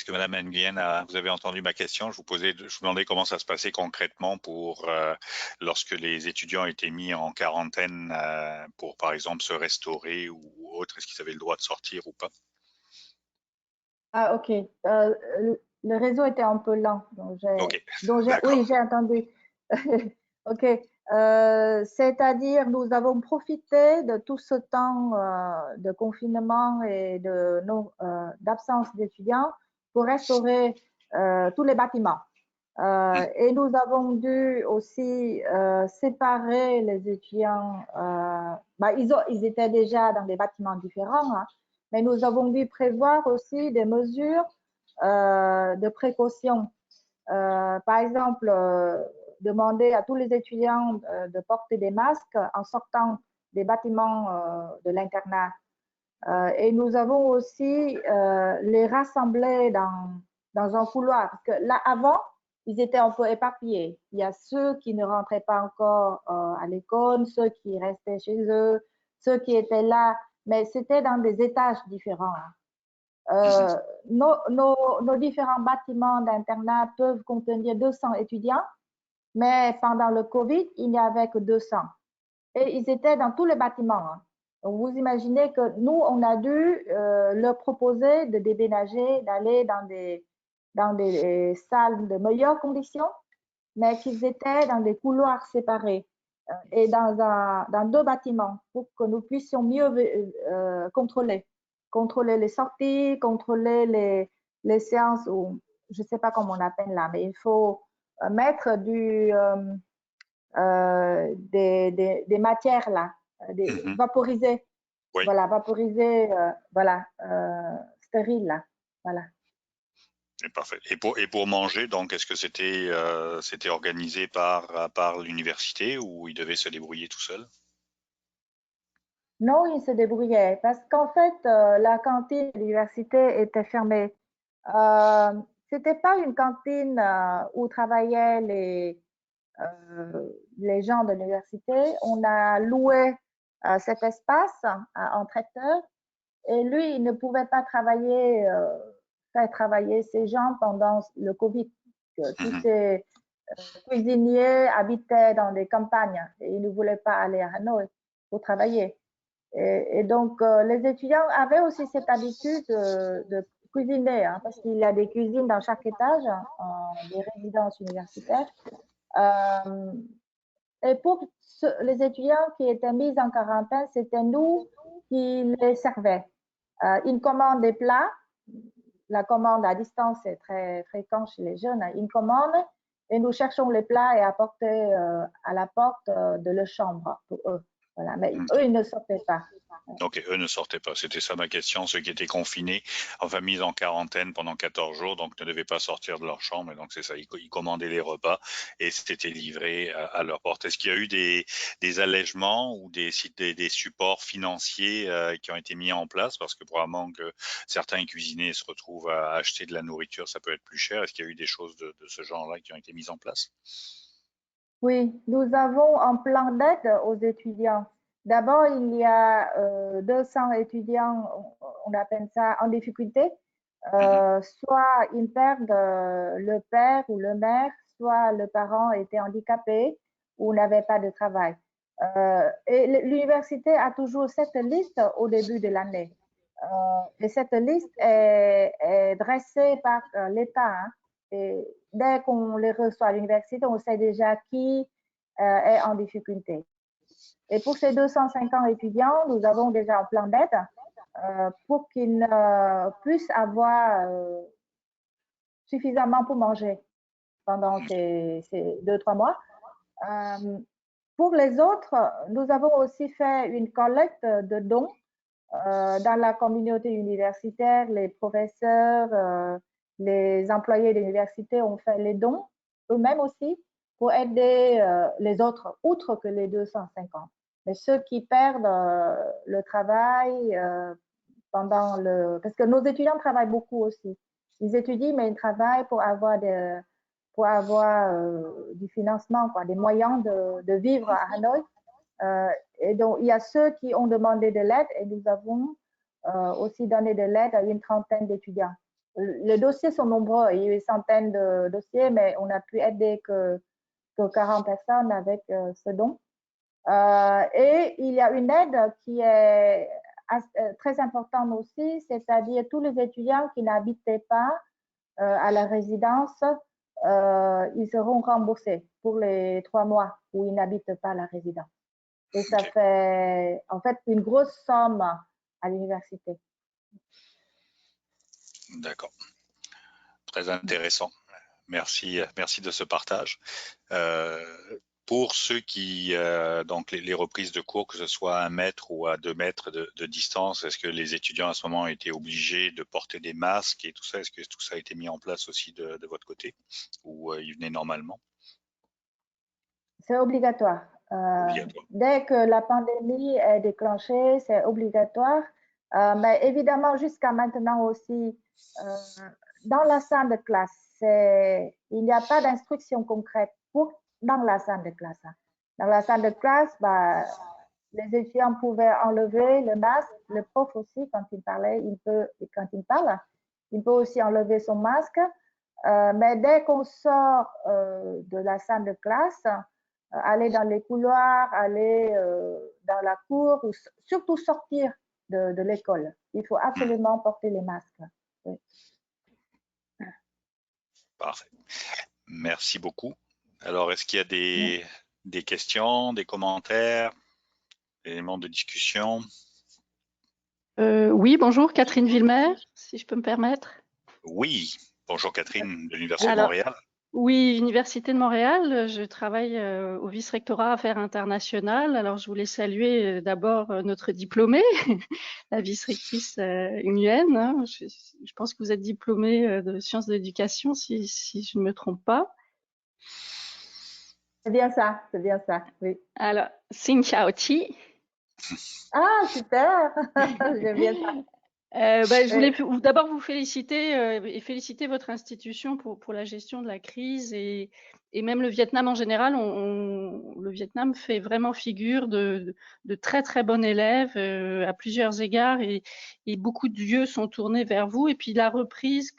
que Madame Nguyen, vous avez entendu ma question. Je vous demandais comment ça se passait concrètement pour lorsque les étudiants étaient mis en quarantaine pour, par exemple, se restaurer ou autre. Est-ce qu'ils avaient le droit de sortir ou pas? Ah, ok. Le réseau était un peu lent, donc Ok, oui, d'accord. j'ai entendu. Ok. C'est-à-dire, nous avons profité de tout ce temps de confinement et d'absence d'étudiants pour restaurer tous les bâtiments. Et nous avons dû aussi séparer les étudiants. Ils étaient déjà dans des bâtiments différents, hein, mais nous avons dû prévoir aussi des mesures de précaution. Par exemple, demander à tous les étudiants de porter des masques en sortant des bâtiments de l'internat. Et nous avons aussi les rassemblés dans un couloir. Parce que là, avant, ils étaient un peu éparpillés. Il y a ceux qui ne rentraient pas encore à l'école, ceux qui restaient chez eux, ceux qui étaient là, mais c'était dans des étages différents. Nos différents bâtiments d'internat peuvent contenir 200 étudiants, mais pendant le Covid, il n'y avait que 200. Et ils étaient dans tous les bâtiments. Hein. Donc, vous imaginez que nous, on a dû leur proposer de déménager, d'aller dans des salles de meilleures conditions, mais qu'ils étaient dans des couloirs séparés et dans deux bâtiments pour que nous puissions mieux contrôler les sorties, contrôler les séances, ou je ne sais pas comment on appelle là, mais il faut mettre des matières là, vaporiser, Oui. voilà, vaporiser, stérile là, voilà. Parfait. Et pour manger, donc, est-ce que c'était organisé par l'université ou ils devaient se débrouiller tout seuls? Non, ils se débrouillaient parce qu'en fait, la cantine de l'université était fermée. C'était pas une cantine où travaillaient les gens de l'université. On a loué cet espace à un traiteur et lui, il ne pouvait pas faire travailler ces gens pendant le Covid. Tous ces cuisiniers habitaient dans des campagnes et ils ne voulaient pas aller à Hanoï pour travailler. Et donc, les étudiants avaient aussi cette habitude de cuisiner, hein, parce qu'il y a des cuisines dans chaque étage, des résidences universitaires. Et pour les étudiants qui étaient mis en quarantaine, c'était nous qui les servaient. Ils commandent des plats. La commande à distance est très fréquente chez les jeunes. Ils commandent et nous cherchons les plats et apporter à la porte de leur chambre pour eux. Voilà. Mais eux, ils ne sortaient pas. Ok, eux ne sortaient pas. C'était ça ma question. Ceux qui étaient confinés, enfin mis en quarantaine pendant 14 jours, donc ne devaient pas sortir de leur chambre. Et donc c'est ça, ils commandaient les repas et c'était livré à leur porte. Est-ce qu'il y a eu des allègements ou des supports financiers qui ont été mis en place? Parce que probablement que certains cuisiniers se retrouvent à acheter de la nourriture, ça peut être plus cher. Est-ce qu'il y a eu des choses de ce genre-là qui ont été mises en place? Oui, nous avons un plan d'aide aux étudiants. D'abord, il y a 200 étudiants, on appelle ça en difficulté. Soit ils perdent le père ou le mère, soit le parent était handicapé ou n'avait pas de travail. Et l'université a toujours cette liste au début de l'année. Et cette liste est dressée par l'État. Hein. Et dès qu'on les reçoit à l'université, on sait déjà qui est en difficulté. Et pour ces 250 étudiants, nous avons déjà un plan d'aide pour qu'ils puissent avoir suffisamment pour manger pendant ces 2-3 mois. Pour les autres, nous avons aussi fait une collecte de dons dans la communauté universitaire. Les professeurs, les employés de l'université ont fait les dons eux-mêmes aussi pour aider les autres, outre que les 250. Mais ceux qui perdent le travail pendant parce que nos étudiants travaillent beaucoup aussi. Ils étudient, mais ils travaillent pour avoir du financement, quoi, des moyens de vivre à Hanoï. Et donc, il y a ceux qui ont demandé de l'aide et nous avons aussi donné de l'aide à une trentaine d'étudiants. les dossiers sont nombreux. Il y a eu des centaines de dossiers, mais on a pu aider que 40 personnes avec ce don. Et il y a une aide qui est très importante aussi, c'est-à-dire tous les étudiants qui n'habitaient pas à la résidence, ils seront remboursés pour les 3 mois où ils n'habitent pas à la résidence. Et ça fait en fait une grosse somme à l'université. D'accord. Très intéressant. Merci de ce partage. Pour ceux qui, donc les reprises de cours, que ce soit à 1 mètre ou à 2 mètres de distance, est-ce que les étudiants à ce moment étaient obligés de porter des masques et tout ça? Est-ce que tout ça a été mis en place aussi de votre côté ou ils venaient normalement? C'est obligatoire. Obligatoire. Dès que la pandémie est déclenchée, c'est obligatoire. Mais évidemment, jusqu'à maintenant aussi, dans la salle de classe, il n'y a pas d'instruction concrète dans la salle de classe. Dans la salle de classe, les étudiants pouvaient enlever le masque. Le prof aussi, quand il parlait, quand il parle, il peut aussi enlever son masque. Mais dès qu'on sort de la salle de classe, aller dans les couloirs, aller dans la cour, ou surtout sortir de l'école. Il faut absolument porter les masques. Oui. Parfait. Merci beaucoup. Alors, est-ce qu'il y a des questions, des commentaires, des éléments de discussion? Oui, bonjour, Catherine Villemer, si je peux me permettre. Oui, bonjour Catherine de l'Université de Montréal. Oui, Université de Montréal, je travaille au vice-rectorat Affaires internationales. Alors, je voulais saluer d'abord notre diplômée, la vice-rectrice Nguyen. Hein. Je pense que vous êtes diplômée de sciences de l'éducation, si je ne me trompe pas. C'est bien ça, oui. Alors, Xin Chao Chi. Ah, super, j'aime bien ça. Je voulais d'abord vous féliciter et féliciter votre institution pour la gestion de la crise et même le Vietnam en général. Le Vietnam fait vraiment figure de très très bon élève à plusieurs égards et beaucoup d'yeux sont tournés vers vous. Et puis la reprise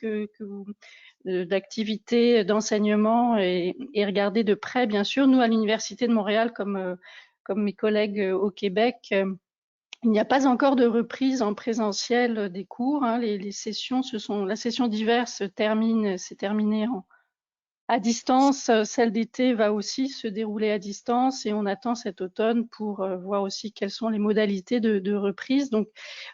d'activités d'enseignement est regardée de près, bien sûr. Nous, à l'Université de Montréal, comme mes collègues au Québec, il n'y a pas encore de reprise en présentiel des cours. Hein. Les sessions, la session d'hiver s'est terminée à distance. Celle d'été va aussi se dérouler à distance et on attend cet automne pour voir aussi quelles sont les modalités de reprise. Donc,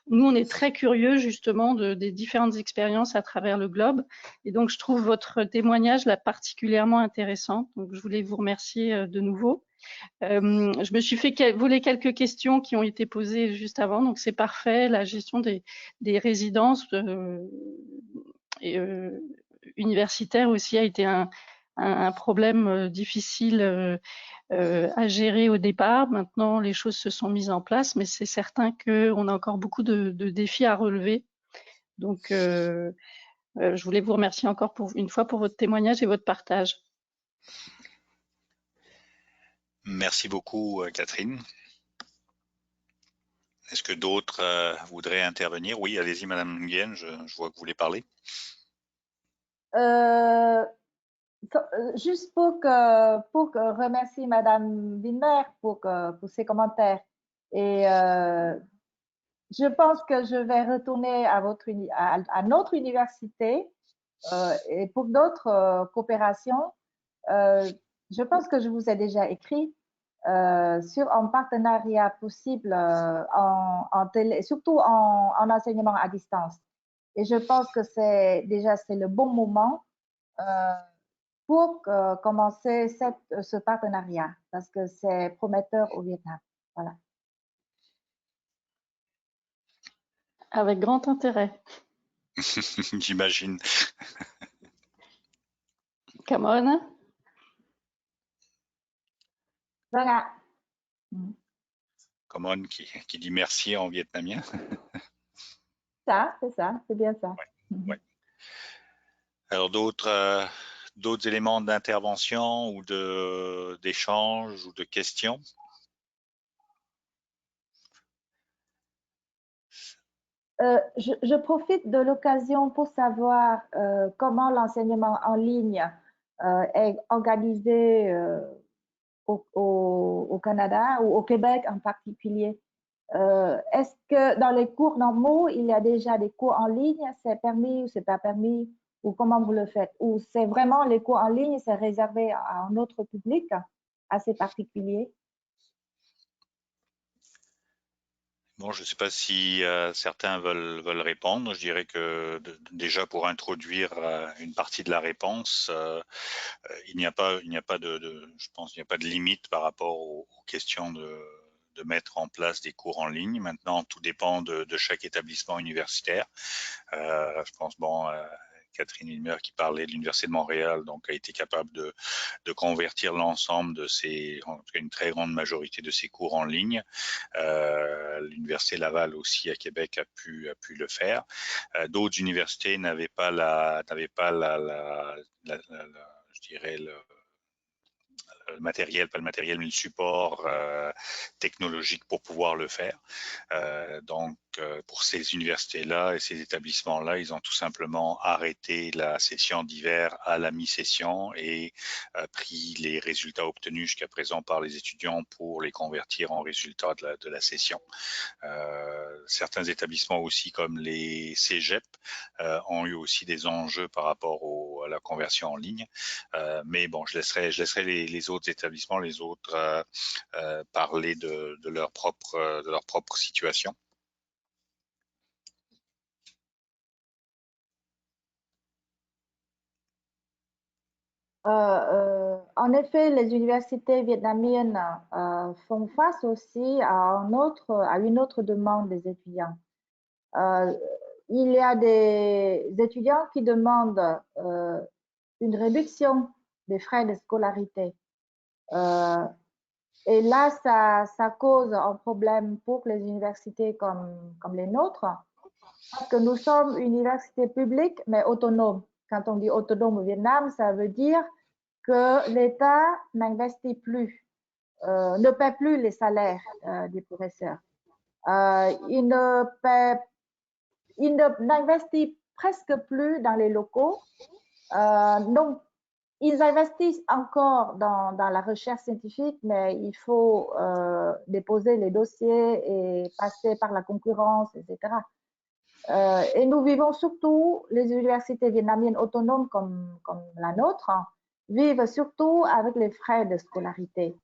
nous, on est très curieux justement des différentes expériences à travers le globe. Et donc, je trouve votre témoignage là particulièrement intéressant. Donc, je voulais vous remercier de nouveau. Je me suis fait voler quelques questions qui ont été posées juste avant, donc c'est parfait. La gestion des résidences universitaires aussi a été un problème difficile à gérer au départ. Maintenant, les choses se sont mises en place, mais c'est certain qu'on a encore beaucoup de défis à relever. Donc, je voulais vous remercier encore une fois pour votre témoignage et votre partage. Merci beaucoup, Catherine. Est-ce que d'autres voudraient intervenir? Oui, allez-y, Madame Nguyen, je vois que vous voulez parler. Juste pour remercier Madame Wimmer pour ses commentaires. Et je pense que je vais retourner à notre université et pour d'autres coopérations. Je pense que je vous ai déjà écrit sur un partenariat possible surtout en enseignement à distance. Et je pense que c'est le bon moment pour commencer ce partenariat parce que c'est prometteur au Vietnam. Voilà. Avec grand intérêt. J'imagine. Come on. Voilà. Come on qui dit merci en vietnamien. C'est ça, c'est bien ça. Ouais. Alors d'autres éléments d'intervention ou d'échange ou de questions? Je profite de l'occasion pour savoir comment l'enseignement en ligne est organisé au Canada ou au Québec en particulier. Est-ce que dans les cours normaux, il y a déjà des cours en ligne, c'est permis ou c'est pas permis, ou comment vous le faites? Ou c'est vraiment les cours en ligne, c'est réservé à un autre public assez particulier? Bon, je ne sais pas si certains veulent répondre. Je dirais que déjà pour introduire une partie de la réponse, il n'y a pas je pense, il n'y a pas de limite par rapport aux questions de mettre en place des cours en ligne. Maintenant, tout dépend de chaque établissement universitaire. Je pense, bon, Catherine Wilmer qui parlait de l'Université de Montréal, donc a été capable de convertir l'ensemble de ces, en tout cas une très grande majorité de ces cours en ligne. L'Université Laval aussi à Québec a pu le faire. D'autres universités n'avaient pas je dirais le matériel, pas le matériel, mais le support technologique pour pouvoir le faire. Donc, pour ces universités-là et ces établissements-là, ils ont tout simplement arrêté la session d'hiver à la mi-session et pris les résultats obtenus jusqu'à présent par les étudiants pour les convertir en résultats de la session. Certains établissements aussi, comme les cégep, ont eu aussi des enjeux par rapport à la conversion en ligne. Mais bon, je laisserai les autres établissements, les autres parler de leur propre situation. En effet, les universités vietnamiennes font face aussi à une autre demande des étudiants. Il y a des étudiants qui demandent une réduction des frais de scolarité. Et là, ça cause un problème pour les universités comme les nôtres, parce que nous sommes une université publique, mais autonome. Quand on dit autonome au Vietnam, ça veut dire que l'État n'investit plus, ne paie plus les salaires des professeurs. Il n'investit presque plus dans les locaux. Donc, ils investissent encore dans la recherche scientifique, mais il faut déposer les dossiers et passer par la concurrence, etc. Et nous vivons surtout, les universités vietnamiennes autonomes comme la nôtre, vivent surtout avec les frais de scolarité.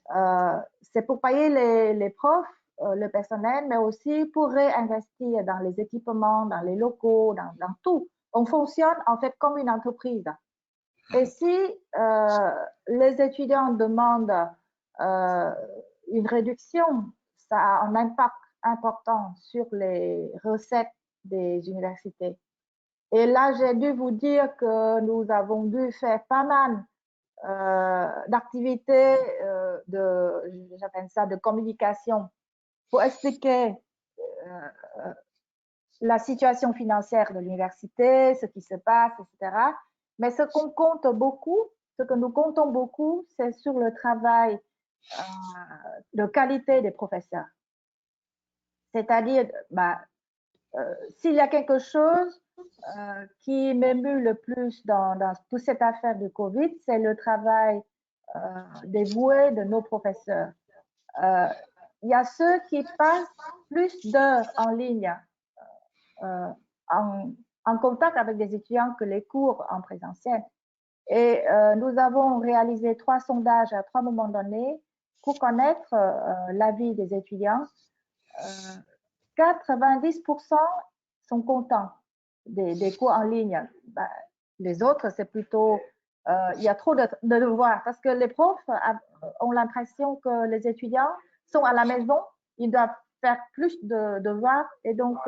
C'est pour payer les profs, le personnel, mais aussi pour réinvestir dans les équipements, dans les locaux, dans tout. On fonctionne en fait comme une entreprise. Et si les étudiants demandent une réduction, ça a un impact important sur les recettes des universités. Et là, j'ai dû vous dire que nous avons dû faire pas mal d'activités j'appelle ça de communication pour expliquer la situation financière de l'université, ce qui se passe, etc. Mais ce que nous comptons beaucoup, c'est sur le travail de qualité des professeurs. C'est-à-dire, s'il y a quelque chose qui m'émue le plus dans toute cette affaire de Covid, c'est le travail dévoué de nos professeurs. Il y a ceux qui passent plus d'heures en ligne en contact avec des étudiants que les cours en présentiel. Et nous avons réalisé 3 sondages à 3 moments donnés pour connaître l'avis des étudiants. 90% sont contents des cours en ligne. Les autres, c'est plutôt, il y a trop de devoirs parce que les profs ont l'impression que les étudiants sont à la maison, ils doivent faire plus de devoirs et donc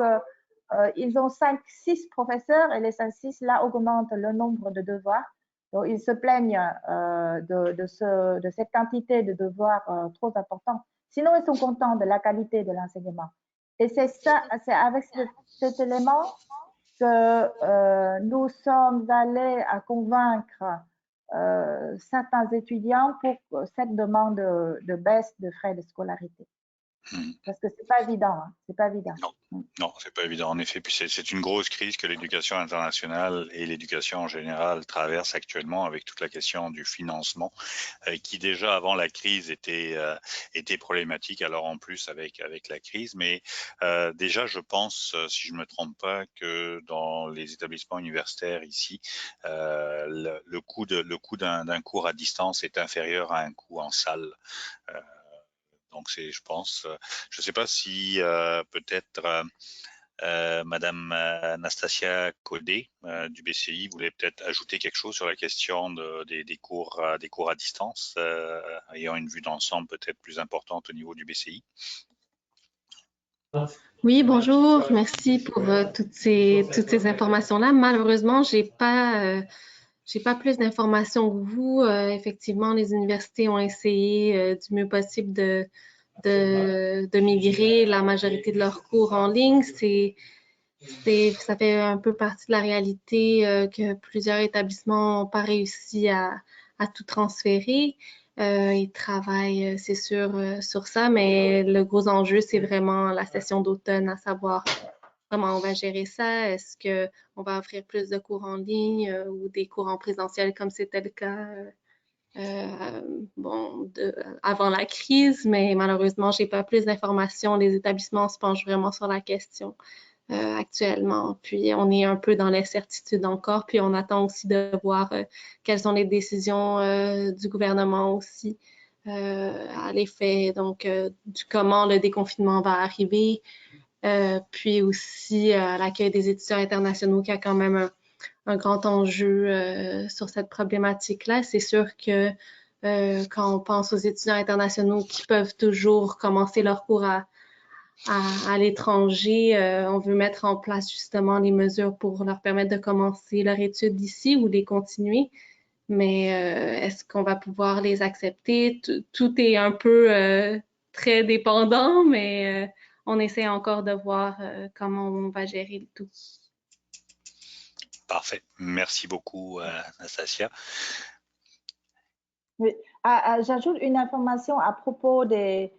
ils ont 5-6 professeurs et les 5-6 là augmentent le nombre de devoirs. Donc, ils se plaignent de cette quantité de devoirs trop importants. Sinon, ils sont contents de la qualité de l'enseignement. Et c'est avec cet élément que nous sommes allés à convaincre certains étudiants pour cette demande de baisse de frais de scolarité. Parce que c'est pas évident, hein, c'est pas évident. Non, c'est pas évident en effet. Puis c'est une grosse crise que l'éducation internationale et l'éducation en général traversent actuellement avec toute la question du financement, qui déjà avant la crise était problématique. Alors en plus avec la crise, mais déjà je pense, si je me trompe pas, que dans les établissements universitaires ici, le coût d'un cours à distance est inférieur à un coût en salle. Donc c'est, je pense, je ne sais pas si peut-être Madame Anastasia Codé du BCI voulait peut-être ajouter quelque chose sur la question des cours à distance, ayant une vue d'ensemble peut-être plus importante au niveau du BCI. Oui, bonjour, merci pour toutes ces informations-là. Malheureusement, j'ai pas plus d'informations que vous. Effectivement, les universités ont essayé du mieux possible de migrer la majorité de leurs cours en ligne. Ça fait un peu partie de la réalité que plusieurs établissements n'ont pas réussi à tout transférer. Ils travaillent, c'est sûr, sur ça, mais le gros enjeu, c'est vraiment la session d'automne, à savoir comment on va gérer ça. Est-ce qu'on va offrir plus de cours en ligne ou des cours en présentiel comme c'était le cas avant la crise, mais malheureusement, j'ai pas plus d'informations. Les établissements se penchent vraiment sur la question actuellement. Puis, on est un peu dans l'incertitude encore, puis on attend aussi de voir quelles sont les décisions du gouvernement aussi à l'effet, donc, comment le déconfinement va arriver, puis aussi l'accueil des étudiants internationaux qui a quand même un grand enjeu sur cette problématique-là. C'est sûr que quand on pense aux étudiants internationaux qui peuvent toujours commencer leur cours à l'étranger, on veut mettre en place justement les mesures pour leur permettre de commencer leur étude ici ou les continuer. Mais est-ce qu'on va pouvoir les accepter? Tout est un peu très dépendant, mais on essaie encore de voir comment on va gérer le tout. Parfait. Merci beaucoup, Anastasia. Oui. J'ajoute une information à propos des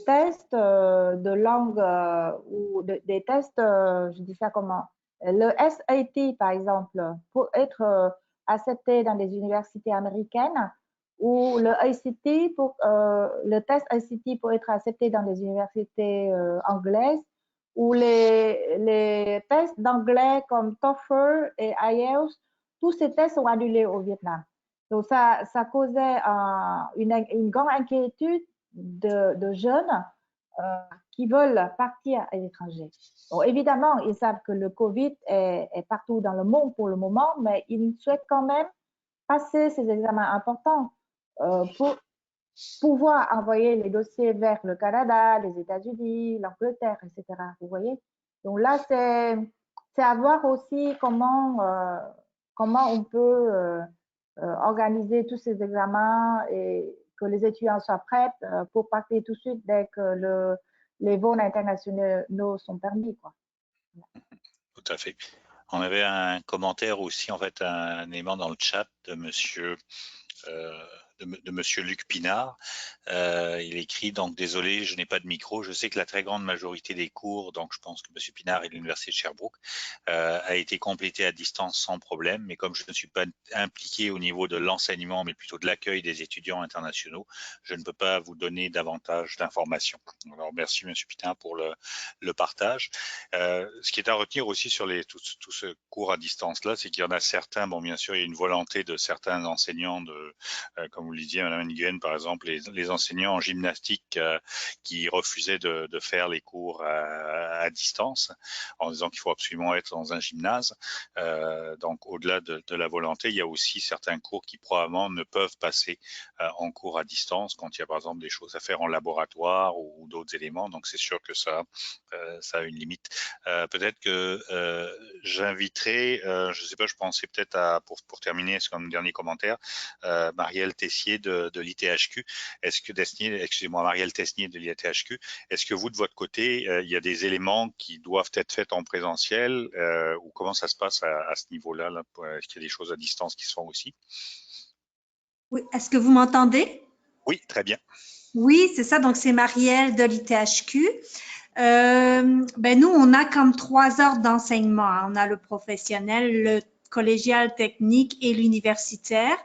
tests de langue ou des tests, je dis ça comment? Le SAT, par exemple, pour être accepté dans les universités américaines, ou le ACT, le test ACT pour être accepté dans les universités anglaises, ou les tests d'anglais comme TOEFL et IELTS, tous ces tests sont annulés au Vietnam. Donc, ça causait une grande inquiétude de jeunes qui veulent partir à l'étranger. Bon, évidemment, ils savent que le COVID est partout dans le monde pour le moment, mais ils souhaitent quand même passer ces examens importants pour pouvoir envoyer les dossiers vers le Canada, les États-Unis, l'Angleterre, etc. Vous voyez? Donc là, c'est à voir aussi comment on peut organiser tous ces examens et que les étudiants soient prêts pour partir tout de suite dès que les vols internationaux sont permis, quoi. Tout à fait. On avait un commentaire aussi, en fait, un élément dans le chat de monsieur Luc Pinard. Il écrit donc: désolé, je n'ai pas de micro. Je sais que la très grande majorité des cours, donc je pense que monsieur Pinard est de l'université de Sherbrooke, a été complété à distance sans problème. Mais comme je ne suis pas impliqué au niveau de l'enseignement, mais plutôt de l'accueil des étudiants internationaux, je ne peux pas vous donner davantage d'informations. Alors merci monsieur Pinard pour le partage. Ce qui est à retenir aussi sur tout ce cours à distance là, c'est qu'il y en a certains. Bon, bien sûr, il y a une volonté de certains enseignants comme vous le disiez, Madame Nguyen, par exemple, les enseignants en gymnastique qui refusaient de faire les cours à distance, en disant qu'il faut absolument être dans un gymnase. Donc, au-delà de la volonté, il y a aussi certains cours qui probablement ne peuvent passer en cours à distance quand il y a, par exemple, des choses à faire en laboratoire ou d'autres éléments. Donc, c'est sûr que ça a une limite. Peut-être que j'inviterai, je ne sais pas, je pensais peut-être pour terminer, c'est comme dernier commentaire, Marielle Tessier de l'ITHQ. Est-ce que Marielle Tessier de l'ITHQ, est-ce que vous, de votre côté, il y a des éléments qui doivent être faits en présentiel ou comment ça se passe à ce niveau-là là, est-ce qu'il y a des choses à distance qui se font aussi? Oui, est-ce que vous m'entendez? Oui, très bien. Oui, c'est ça. Donc, c'est Marielle de l'ITHQ. Nous, on a comme 3 heures d'enseignement, hein. On a le professionnel, le collégial technique et l'universitaire.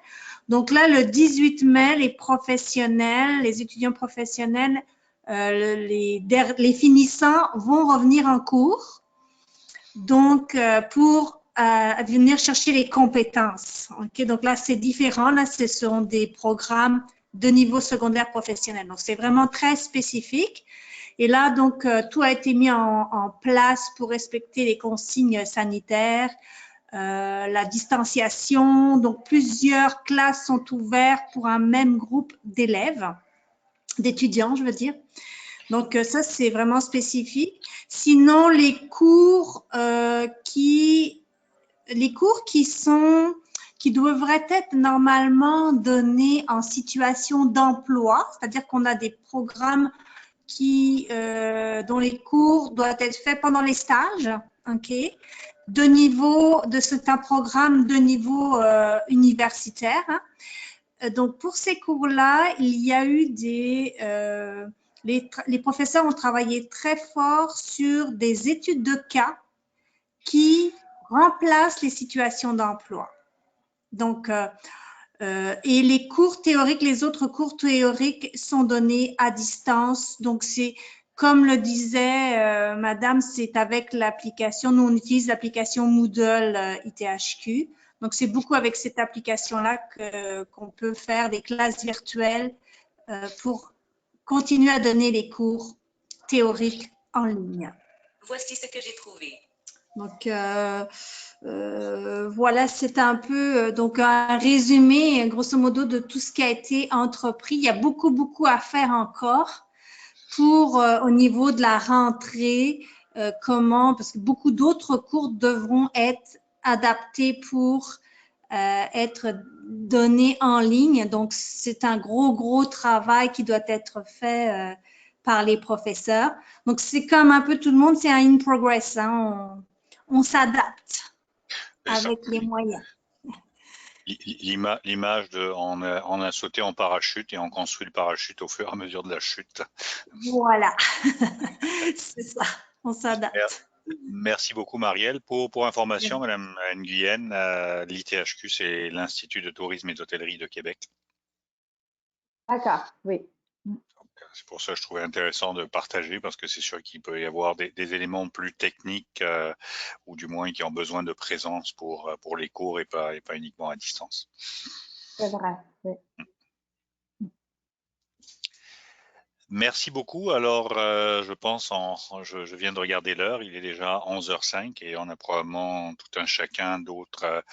Donc là, le 18 mai, les professionnels, les étudiants professionnels, les finissants vont revenir en cours. Donc, pour venir chercher les compétences. Okay? Donc là, c'est différent. Là, ce sont des programmes de niveau secondaire professionnel. Donc, c'est vraiment très spécifique. Et là, donc, tout a été mis en place pour respecter les consignes sanitaires, la distanciation. Donc, plusieurs classes sont ouvertes pour un même groupe d'élèves, d'étudiants, je veux dire. Donc, ça, c'est vraiment spécifique. Sinon, les cours qui devraient être normalement donnés en situation d'emploi, c'est-à-dire qu'on a des programmes dont les cours doivent être faits pendant les stages, ok, c'est un programme de niveau universitaire. Hein. Donc, pour ces cours-là, il y a eu les professeurs ont travaillé très fort sur des études de cas qui remplacent les situations d'emploi. Donc, et les cours théoriques, les autres cours théoriques sont donnés à distance. Donc, c'est comme le disait Madame, c'est avec l'application. Nous, on utilise l'application Moodle ITHQ. Donc, c'est beaucoup avec cette application-là qu'on peut faire des classes virtuelles pour continuer à donner les cours théoriques en ligne. Voici ce que j'ai trouvé. Donc, voilà, c'est un peu donc un résumé, grosso modo, de tout ce qui a été entrepris. Il y a beaucoup à faire encore pour, au niveau de la rentrée, parce que beaucoup d'autres cours devront être adaptés pour être donnés en ligne. Donc, c'est un gros travail qui doit être fait par les professeurs. Donc, c'est comme un peu tout le monde, c'est un in progress. Hein. On s'adapte avec les moyens. L'image de on a sauté en parachute et on construit le parachute au fur et à mesure de la chute. Voilà, c'est ça, on s'adapte. Merci beaucoup Marielle. Pour information, Madame Nguyen, l'ITHQ, c'est l'Institut de tourisme et d'hôtellerie de Québec. D'accord, oui. C'est pour ça que je trouvais intéressant de partager, parce que c'est sûr qu'il peut y avoir des éléments plus techniques ou du moins qui ont besoin de présence pour les cours et pas uniquement à distance. C'est vrai, oui. Merci beaucoup. Alors, je pense, je viens de regarder l'heure, il est déjà 11h05 et on a probablement tout un chacun d'autres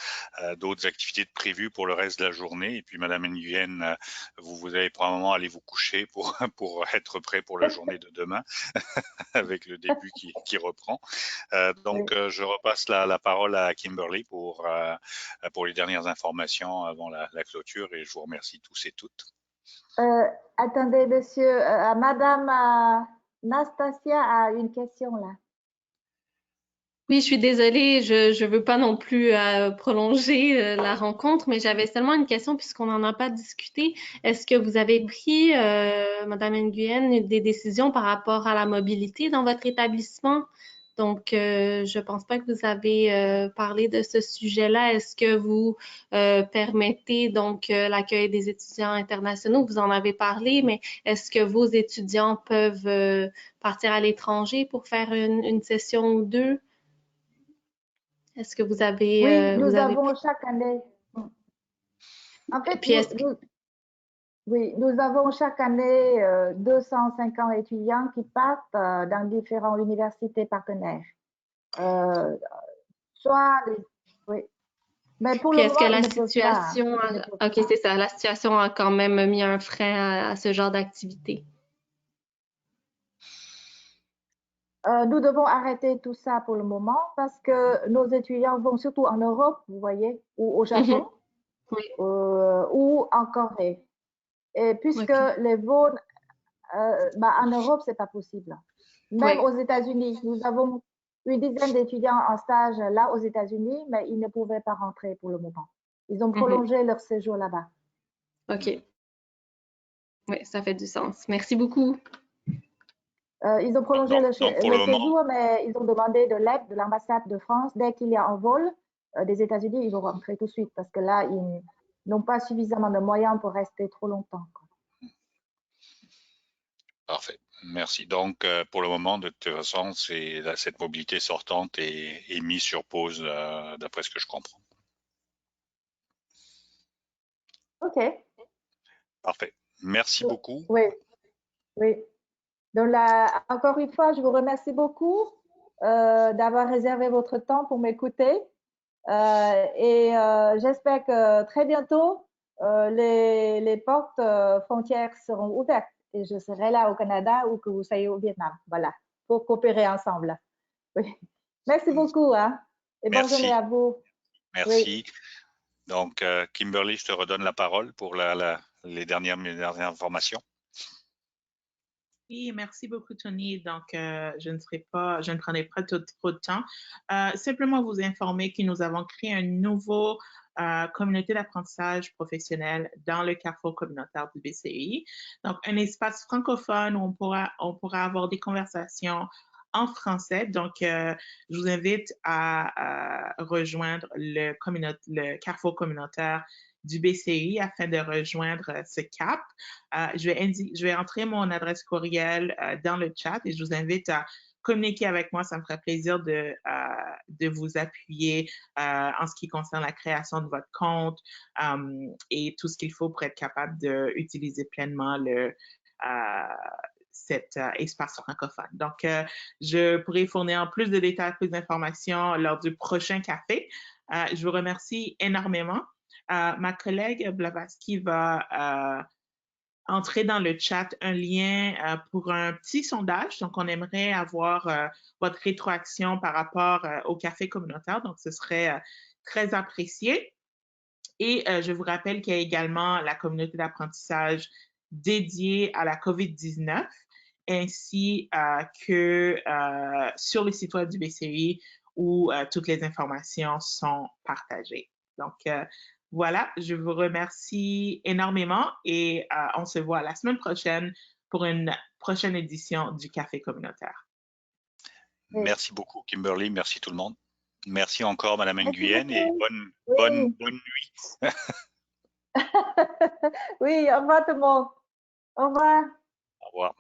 activités prévues pour le reste de la journée. Et puis, Madame Nguyen, vous allez probablement aller vous coucher pour être prêt pour la journée de demain avec le début qui reprend. Donc, je repasse la parole à Kimberly pour les dernières informations avant la clôture et je vous remercie tous et toutes. Attendez, monsieur, Madame Nastasia a une question là. Oui, je suis désolée, je veux pas non plus prolonger la rencontre, mais j'avais seulement une question puisqu'on n'en a pas discuté. Est-ce que vous avez pris, Madame Nguyen, des décisions par rapport à la mobilité dans votre établissement? Donc, je pense pas que vous avez parlé de ce sujet-là. Est-ce que vous permettez donc l'accueil des étudiants internationaux? Vous en avez parlé, mais est-ce que vos étudiants peuvent partir à l'étranger pour faire une session ou deux? Est-ce que vous avez... Oui, nous avons chaque année. En fait, nous avons chaque année 250 étudiants qui partent dans différentes universités partenaires. Oui. Mais pour le moment, est-ce que la situation... OK, c'est ça. La situation a quand même mis un frein à ce genre d'activité. Nous devons arrêter tout ça pour le moment parce que nos étudiants vont surtout en Europe, vous voyez, ou au Japon, ou en Corée. Et puisque les vols en Europe, c'est pas possible. Même aux États-Unis, nous avons une dizaine d'étudiants en stage là aux États-Unis, mais ils ne pouvaient pas rentrer pour le moment. Ils ont prolongé leur séjour là-bas. OK. Oui, ça fait du sens. Merci beaucoup. Ils ont prolongé Donc, pour le le moment, séjour, mais ils ont demandé de l'aide de l'ambassade de France. Dès qu'il y a un vol des États-Unis, ils vont rentrer tout de suite parce que là, ils n'ont pas suffisamment de moyens pour rester trop longtemps, quoi. parfait. Merci. Donc, pour le moment, de toute façon, cette mobilité sortante est mise sur pause, d'après ce que je comprends. OK. Parfait. Merci beaucoup. Oui, oui. Donc là, encore une fois, je vous remercie beaucoup d'avoir réservé votre temps pour m'écouter. J'espère que très bientôt, les portes frontières seront ouvertes et je serai là au Canada ou que vous soyez au Vietnam. Voilà, pour coopérer ensemble. Oui. Merci beaucoup, hein, et bonne journée à vous. Merci. Oui. Donc, Kimberly, je te redonne la parole pour les dernières informations. Oui, merci beaucoup, Tony. Donc, je ne prendrai pas trop de temps. Simplement vous informer que nous avons créé un nouveau communauté d'apprentissage professionnel dans le carrefour communautaire du BCI. Donc, un espace francophone où on pourra avoir des conversations en français. Donc, je vous invite à rejoindre le carrefour communautaire du BCI afin de rejoindre ce CAP. Je vais entrer mon adresse courriel dans le chat et je vous invite à communiquer avec moi. Ça me ferait plaisir de vous appuyer en ce qui concerne la création de votre compte et tout ce qu'il faut pour être capable d'utiliser pleinement cet espace francophone. Donc, je pourrai fournir plus de détails, plus d'informations lors du prochain café. Je vous remercie énormément. Ma collègue Blavatsky va entrer dans le chat un lien pour un petit sondage. Donc, on aimerait avoir votre rétroaction par rapport au café communautaire. Donc, ce serait très apprécié. Et je vous rappelle qu'il y a également la communauté d'apprentissage dédiée à la COVID-19, ainsi que sur le site web du BCI où toutes les informations sont partagées. Donc, voilà, je vous remercie énormément et on se voit la semaine prochaine pour une prochaine édition du Café communautaire. Merci beaucoup, Kimberly. Merci tout le monde. Merci encore, Madame Nguyen, et bonne nuit. Oui, au revoir tout le monde. Au revoir. Au revoir.